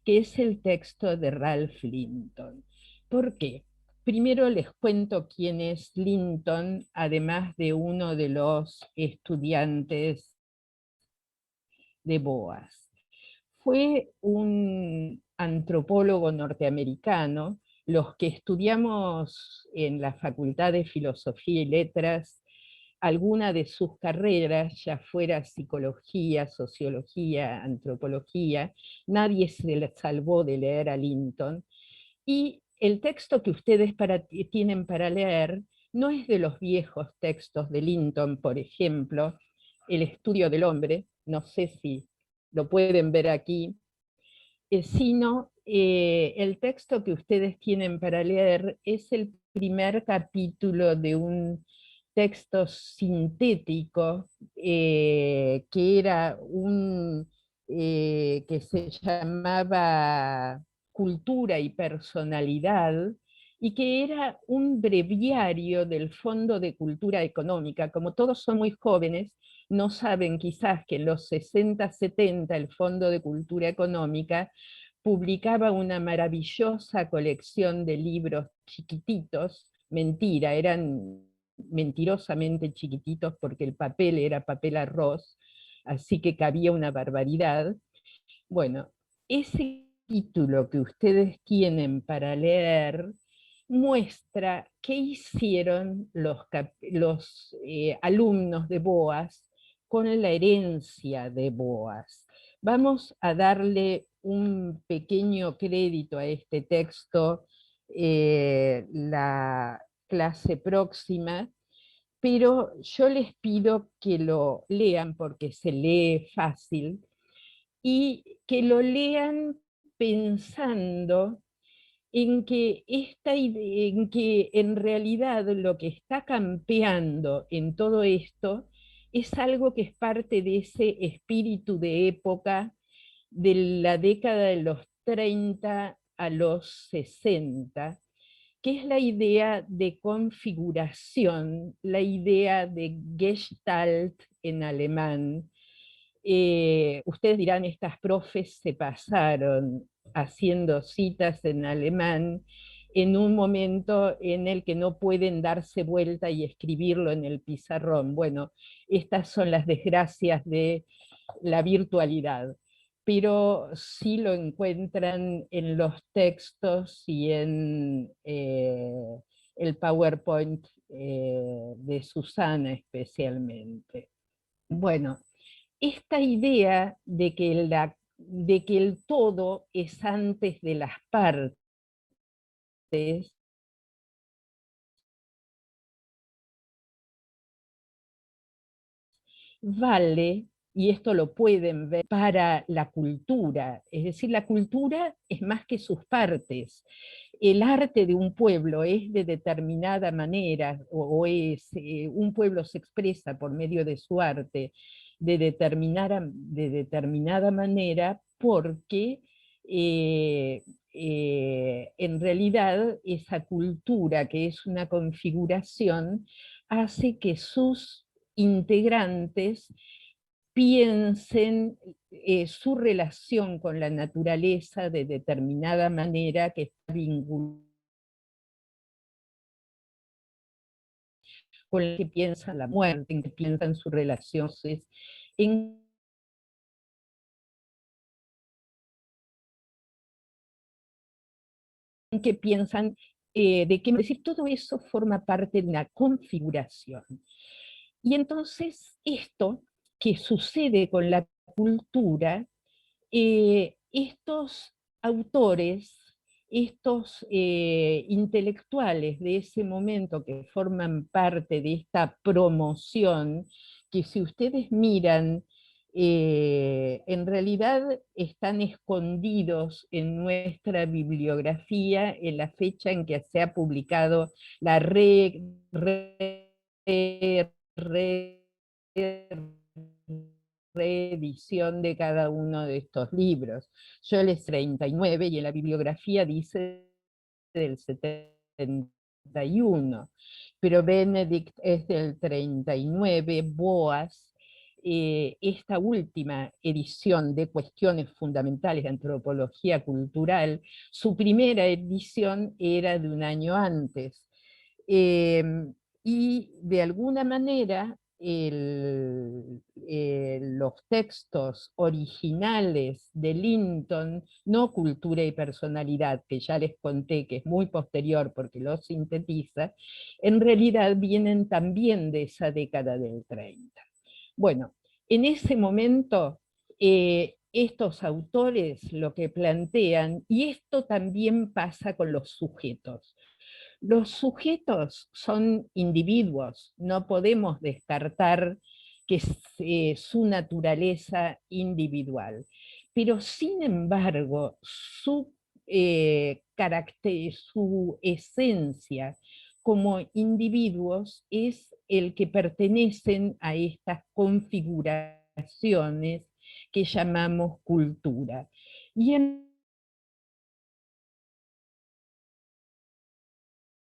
que es el texto de Ralph Linton. ¿Por qué? primero les cuento quién es Linton, además de uno de los estudiantes de Boas. Fue un antropólogo norteamericano. Los que estudiamos en la Facultad de Filosofía y Letras, alguna de sus carreras, ya fuera psicología, sociología, antropología, nadie se le salvó de leer a Linton. Y el texto que ustedes tienen para leer no es de los viejos textos de Linton, por ejemplo, El estudio del hombre, no sé si lo pueden ver aquí, sino el texto que ustedes tienen para leer es el primer capítulo de un texto sintético que era que se llamaba Cultura y Personalidad, y que era un breviario del Fondo de Cultura Económica. Como todos son muy jóvenes, no saben quizás que en los 60, 70 el Fondo de Cultura Económica publicaba una maravillosa colección de libros chiquititos, mentira, eran mentirosamente chiquititos porque el papel era papel arroz, así que cabía una barbaridad. Bueno, ese título que ustedes tienen para leer muestra qué hicieron los alumnos de Boas con la herencia de Boas. Vamos a darle un pequeño crédito a este texto la clase próxima, pero yo les pido que lo lean porque se lee fácil, y que lo lean pensando en que en realidad lo que está campeando en todo esto es algo que es parte de ese espíritu de época de la década de los 30 a los 60, que es la idea de configuración, la idea de Gestalt en alemán. Ustedes dirán, estas profes se pasaron haciendo citas en alemán en un momento en el que no pueden darse vuelta y escribirlo en el pizarrón. Bueno, estas son las desgracias de la virtualidad, pero sí lo encuentran en los textos y en el PowerPoint de Susana especialmente. Bueno, esta idea de que el todo es antes de las partes vale, y esto lo pueden ver, para la cultura. Es decir, la cultura es más que sus partes. El arte de un pueblo es de determinada manera, un pueblo se expresa por medio de su arte de determinada manera porque en realidad esa cultura, que es una configuración, hace que sus integrantes piensen su relación con la naturaleza de determinada manera que está vinculada con la que piensan la muerte, en que piensan sus relaciones, en que piensan de qué decir, todo eso forma parte de una configuración. Y entonces esto que sucede con la cultura, estos autores, estos intelectuales de ese momento que forman parte de esta promoción, que si ustedes miran, en realidad están escondidos en nuestra bibliografía en la fecha en que se ha publicado la reedición de cada uno de estos libros. Yo les 39 y en la bibliografía dice del 71, pero Benedict es del 39, Boas esta última edición de Cuestiones Fundamentales de Antropología Cultural, su primera edición era de un año antes. Y de alguna manera los textos originales de Linton, no Cultura y Personalidad, que ya les conté que es muy posterior porque lo sintetiza, en realidad vienen también de esa década del 30. Bueno, en ese momento estos autores lo que plantean, y esto también pasa con los sujetos. Los sujetos son individuos, no podemos descartar que su naturaleza individual, pero sin embargo su esencia como individuos es el que pertenecen a estas configuraciones que llamamos cultura. Y en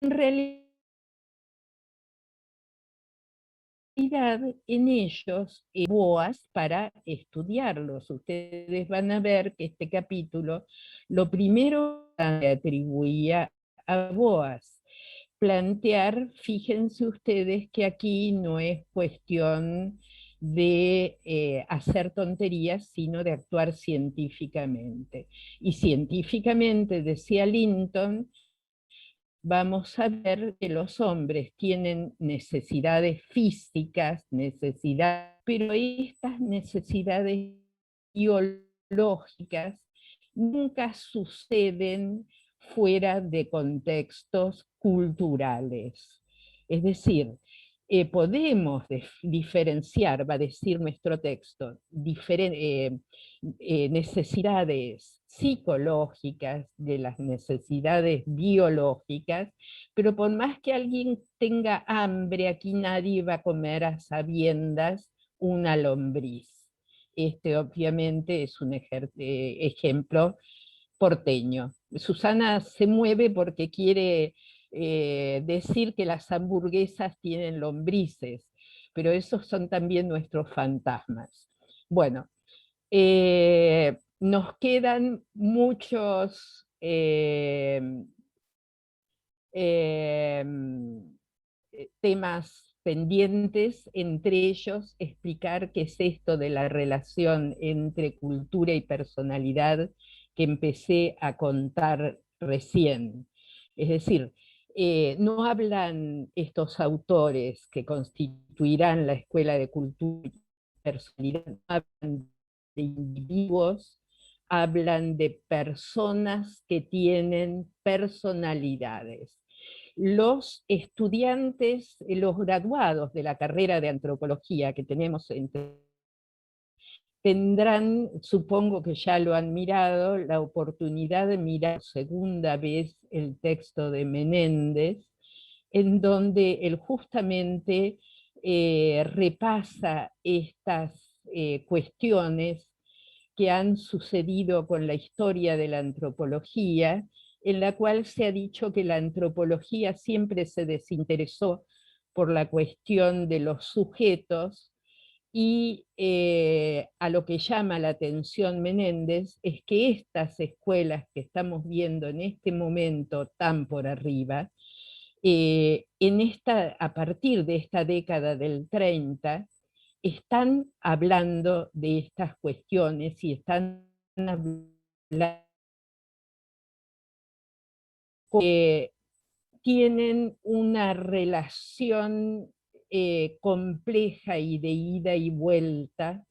realidad en ellos Boas para estudiarlos. Ustedes van a ver que este capítulo, lo primero que atribuía a Boas, plantear, fíjense ustedes que aquí no es cuestión de hacer tonterías, sino de actuar científicamente. Y científicamente, decía Linton, vamos a ver que los hombres tienen necesidades físicas, pero estas necesidades biológicas nunca suceden fuera de contextos culturales. Es decir, podemos diferenciar, va a decir nuestro texto, necesidades psicológicas de las necesidades biológicas, pero por más que alguien tenga hambre, aquí nadie va a comer a sabiendas una lombriz. Este obviamente es un ejemplo porteño. Susana se mueve porque quiere decir que las hamburguesas tienen lombrices, pero esos son también nuestros fantasmas. Bueno, nos quedan muchos temas pendientes, entre ellos explicar qué es esto de la relación entre cultura y personalidad que empecé a contar recién. Es decir, no hablan estos autores que constituirán la Escuela de Cultura y Personalidad, no hablan de individuos, hablan de personas que tienen personalidades. Los estudiantes, los graduados de la carrera de antropología que tenemos tendrán, supongo que ya lo han mirado, la oportunidad de mirar segunda vez el texto de Menéndez, en donde él justamente repasa estas cuestiones que han sucedido con la historia de la antropología, en la cual se ha dicho que la antropología siempre se desinteresó por la cuestión de los sujetos, y a lo que llama la atención Menéndez es que estas escuelas que estamos viendo en este momento tan por arriba, a partir de esta década del 30, están hablando de estas cuestiones y están hablando que tienen una relación compleja y de ida y vuelta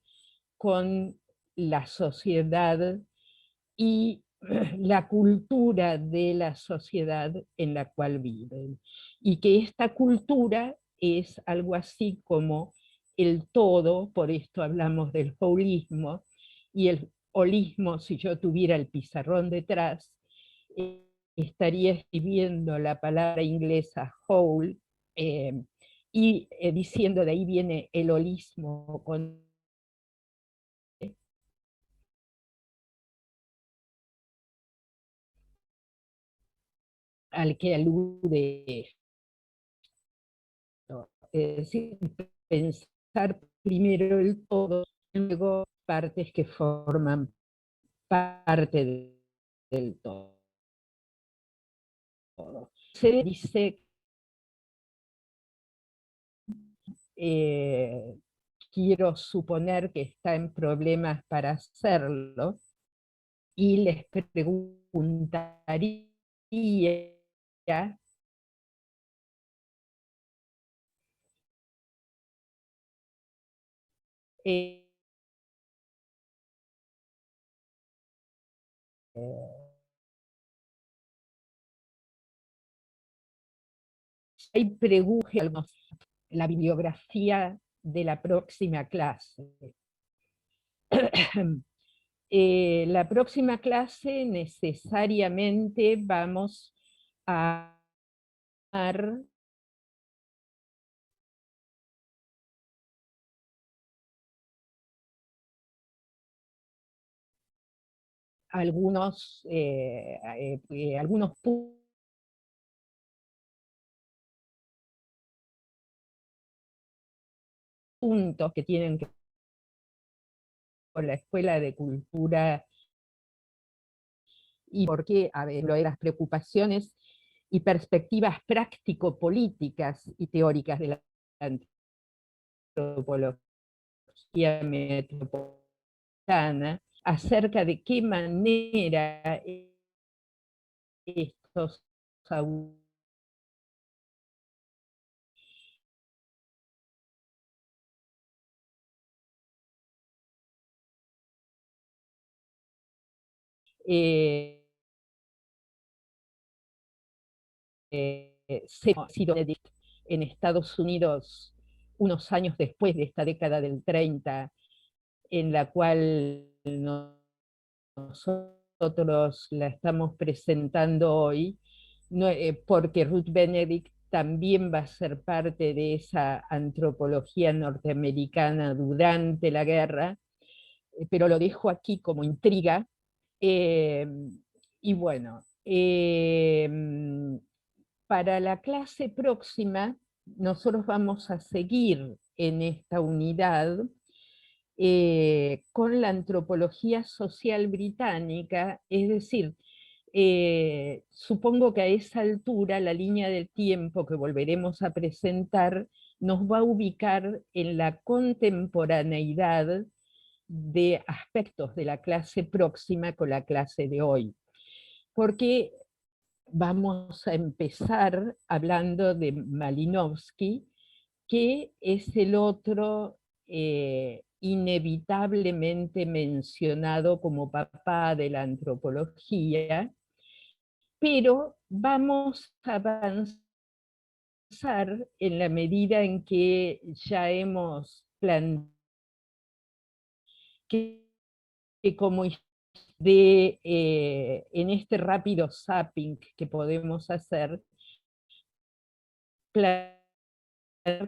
con la sociedad y la cultura de la sociedad en la cual viven. Y que esta cultura es algo así como el todo, por esto hablamos del holismo, y el holismo, si yo tuviera el pizarrón detrás, estaría escribiendo la palabra inglesa whole, y diciendo de ahí viene el holismo con al que alude esto. Es decir, pensar primero el todo, luego partes que forman parte del todo. Se dice, quiero suponer que está en problemas para hacerlo, y les preguntaría eh, hay preguntas, la bibliografía de la próxima clase. La próxima clase necesariamente vamos a dar algunos puntos que tienen que ver con la Escuela de Cultura y por qué, a ver, lo de las preocupaciones y perspectivas práctico-políticas y teóricas de la antropología metropolitana, acerca de qué manera estos se ha sido en Estados Unidos unos años después de esta década del 30, en la cual nosotros la estamos presentando hoy, porque Ruth Benedict también va a ser parte de esa antropología norteamericana durante la guerra, pero lo dejo aquí como intriga. Y bueno, para la clase próxima, nosotros vamos a seguir en esta unidad con la antropología social británica, es decir, supongo que a esa altura la línea del tiempo que volveremos a presentar nos va a ubicar en la contemporaneidad de aspectos de la clase próxima con la clase de hoy. Porque vamos a empezar hablando de Malinowski, que es el otro inevitablemente mencionado como papá de la antropología, pero vamos a avanzar en la medida en que ya hemos planteado que como en este rápido zapping que podemos hacer,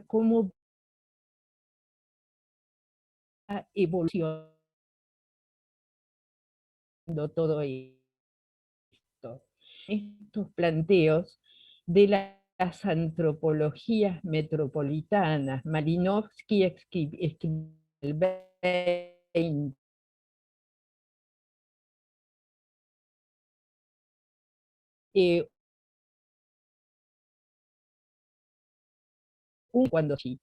cómo va evolucionando todo esto. Estos planteos de las antropologías metropolitanas. Malinowski escribió el 20, cuando sí.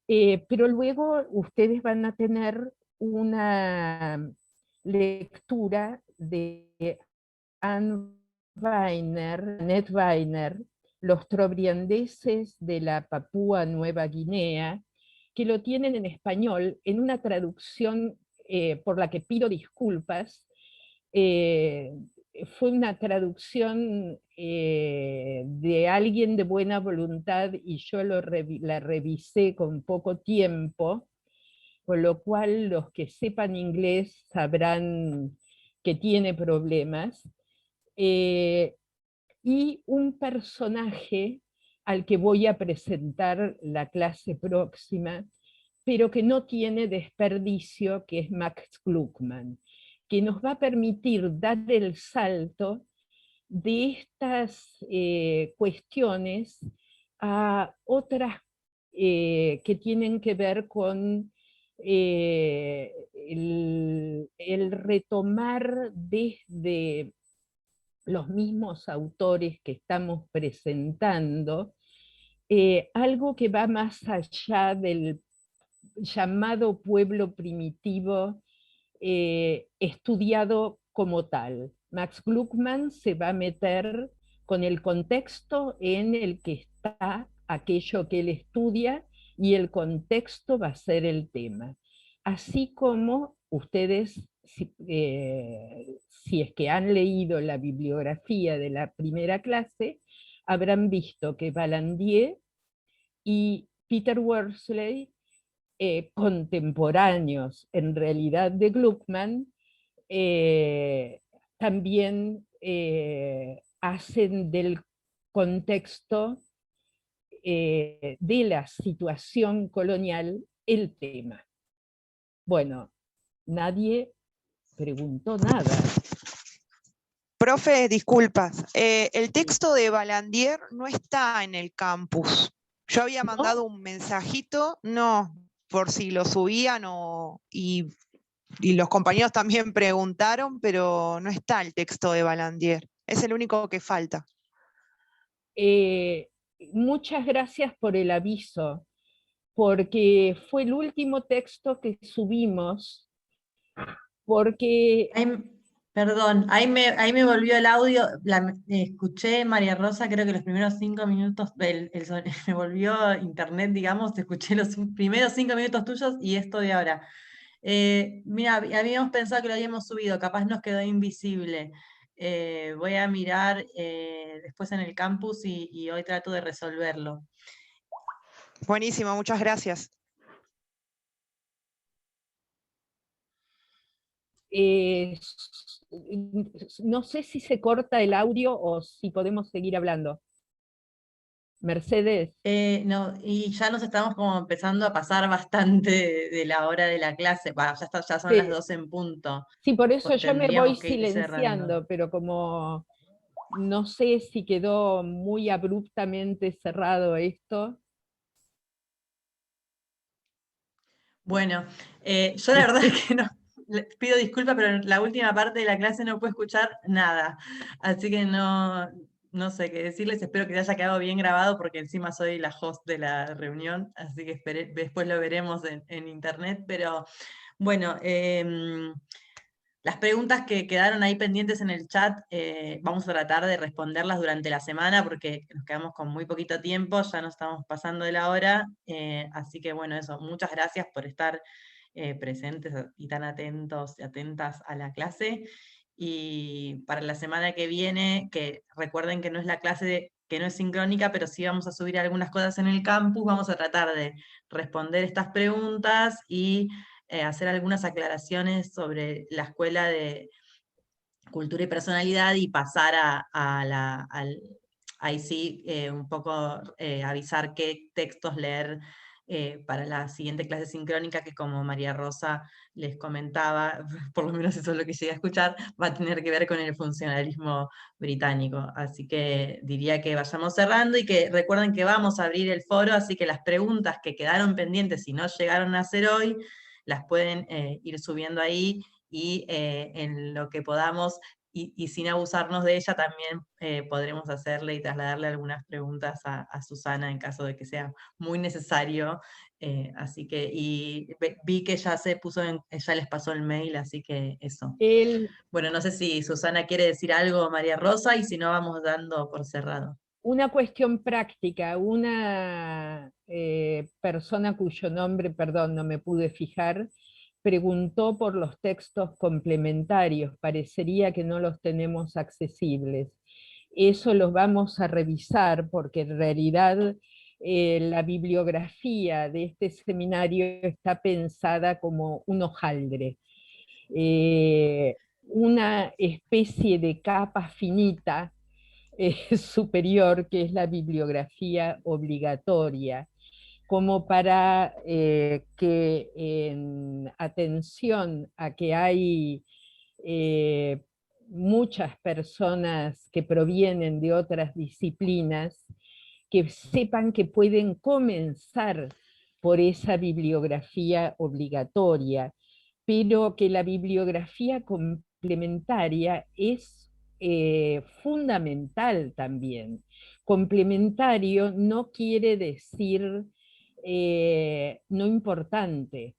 Pero luego ustedes van a tener una lectura de Annette Weiner, Los trobriandeses de la Papúa Nueva Guinea, que lo tienen en español en una traducción por la que pido disculpas. Fue una traducción de alguien de buena voluntad y yo la revisé con poco tiempo, con lo cual los que sepan inglés sabrán que tiene problemas. Y un personaje al que voy a presentar la clase próxima, pero que no tiene desperdicio, que es Max Gluckman, que nos va a permitir dar el salto de estas cuestiones a otras que tienen que ver con el retomar desde los mismos autores que estamos presentando, algo que va más allá del llamado pueblo primitivo estudiado como tal. Max Gluckman se va a meter con el contexto en el que está aquello que él estudia, y el contexto va a ser el tema. Así como ustedes, si es que han leído la bibliografía de la primera clase, habrán visto que Valandier y Peter Worsley, contemporáneos en realidad de Gluckman, también hacen del contexto de la situación colonial el tema. Bueno, nadie preguntó nada. Profe, disculpas. El texto de Valandier no está en el campus. Yo había mandado un mensajito, no, por si lo subían y los compañeros también preguntaron, pero no está el texto de Valandier. Es el único que falta. Muchas gracias por el aviso, porque fue el último texto que subimos, porque... Perdón, ahí me volvió el audio, escuché María Rosa, creo que los primeros 5 minutos, me volvió internet, digamos, escuché los primeros 5 minutos tuyos y esto de ahora. Mira, habíamos pensado que lo habíamos subido, capaz nos quedó invisible. Voy a mirar después en el campus y hoy trato de resolverlo. Buenísimo, muchas gracias. No sé si se corta el audio o si podemos seguir hablando. Mercedes. No, y ya nos estamos como empezando a pasar bastante de la hora de la clase. Bah, ya son las 12 en punto. Sí, por eso Pues yo me voy tendríamos que ir cerrando. silenciando, pero como no sé si quedó muy abruptamente cerrado esto. Bueno, yo la verdad es que no, pido disculpas, pero en la última parte de la clase no puedo escuchar nada. Así que no sé qué decirles. Espero que les haya quedado bien grabado, porque encima soy la host de la reunión, así que después lo veremos en internet. Pero bueno, las preguntas que quedaron ahí pendientes en el chat, vamos a tratar de responderlas durante la semana, porque nos quedamos con muy poquito tiempo, ya nos estamos pasando de la hora, así que bueno, eso, muchas gracias por estar presentes y tan atentos y atentas a la clase. Y para la semana que viene, que recuerden que no es la clase que no es sincrónica, pero sí vamos a subir algunas cosas en el campus, vamos a tratar de responder estas preguntas y hacer algunas aclaraciones sobre la Escuela de Cultura y Personalidad y pasar ahí sí, un poco avisar qué textos leer para la siguiente clase sincrónica, que como María Rosa les comentaba, por lo menos eso es lo que llegué a escuchar, va a tener que ver con el funcionalismo británico. Así que diría que vayamos cerrando y que recuerden que vamos a abrir el foro, así que las preguntas que quedaron pendientes, si no llegaron a hacer hoy, las pueden ir subiendo ahí, y en lo que podamos, y sin abusarnos de ella, también podremos hacerle y trasladarle algunas preguntas a Susana en caso de que sea muy necesario. Así que, y vi que ya ya les pasó el mail, así que eso. Bueno, no sé si Susana quiere decir algo, María Rosa, y si no, vamos dando por cerrado. Una cuestión práctica, una persona cuyo nombre, perdón, no me pude fijar, preguntó por los textos complementarios, parecería que no los tenemos accesibles. Eso los vamos a revisar, porque en realidad la bibliografía de este seminario está pensada como un hojaldre, una especie de capa finita superior, que es la bibliografía obligatoria, como para que en atención a que hay muchas personas que provienen de otras disciplinas, que sepan que pueden comenzar por esa bibliografía obligatoria, pero que la bibliografía complementaria es fundamental también. Complementario no quiere decir no importante,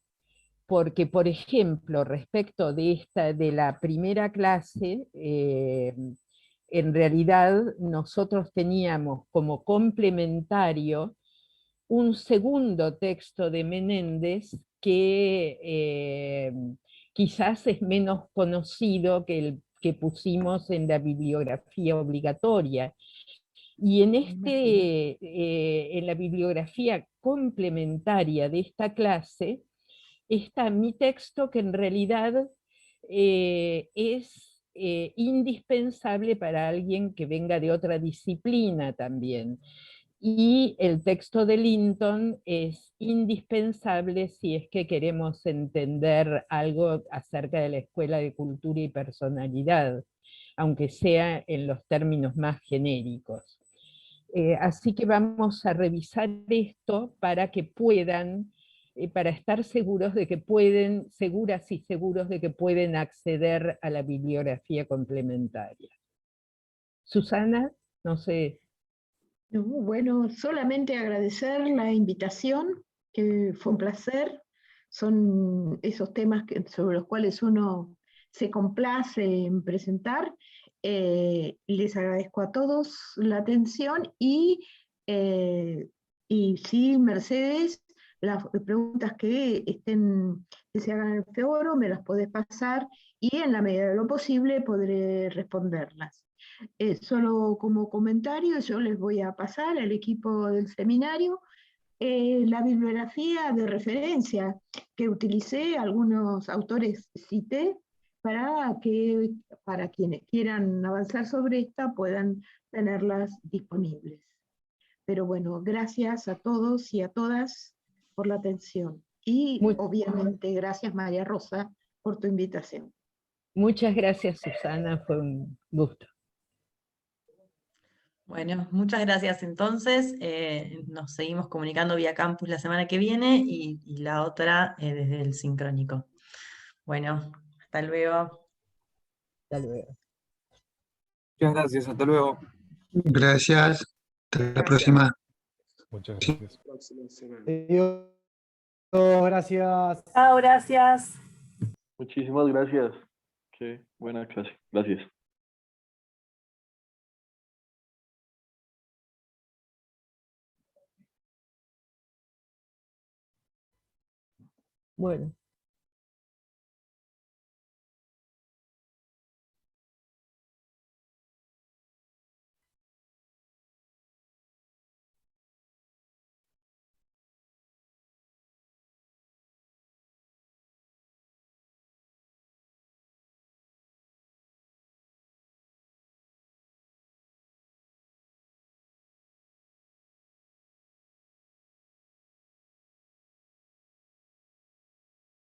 porque, por ejemplo, respecto de la primera clase, en realidad nosotros teníamos como complementario un segundo texto de Menéndez que quizás es menos conocido que el que pusimos en la bibliografía obligatoria. Y en la bibliografía complementaria de esta clase está mi texto, que en realidad es indispensable para alguien que venga de otra disciplina también. Y el texto de Linton es indispensable si es que queremos entender algo acerca de la Escuela de Cultura y Personalidad, aunque sea en los términos más genéricos. Así que vamos a revisar esto para que puedan, para estar seguros de que pueden, seguras y seguros de que pueden acceder a la bibliografía complementaria. Susana, no sé. No, bueno, solamente agradecer la invitación, que fue un placer. Son esos temas sobre los cuales uno se complace en presentar. Les agradezco a todos la atención y sí, Mercedes, las preguntas que se hagan en el foro me las podés pasar y en la medida de lo posible podré responderlas. Solo como comentario, yo les voy a pasar al equipo del seminario la bibliografía de referencia que utilicé, algunos autores cité, para quienes quieran avanzar sobre esta puedan tenerlas disponibles. Pero bueno, gracias a todos y a todas por la atención. Y obviamente gracias María Rosa por tu invitación. Muchas gracias, Susana, fue un gusto. Bueno, muchas gracias entonces. Nos seguimos comunicando vía campus la semana que viene y la otra desde el sincrónico. Bueno, hasta luego. Hasta luego. Muchas gracias, hasta luego. Gracias. Hasta la próxima. Muchas gracias. Adiós, gracias. Chao, gracias. Muchísimas gracias. Qué buena clase. Gracias. Bueno.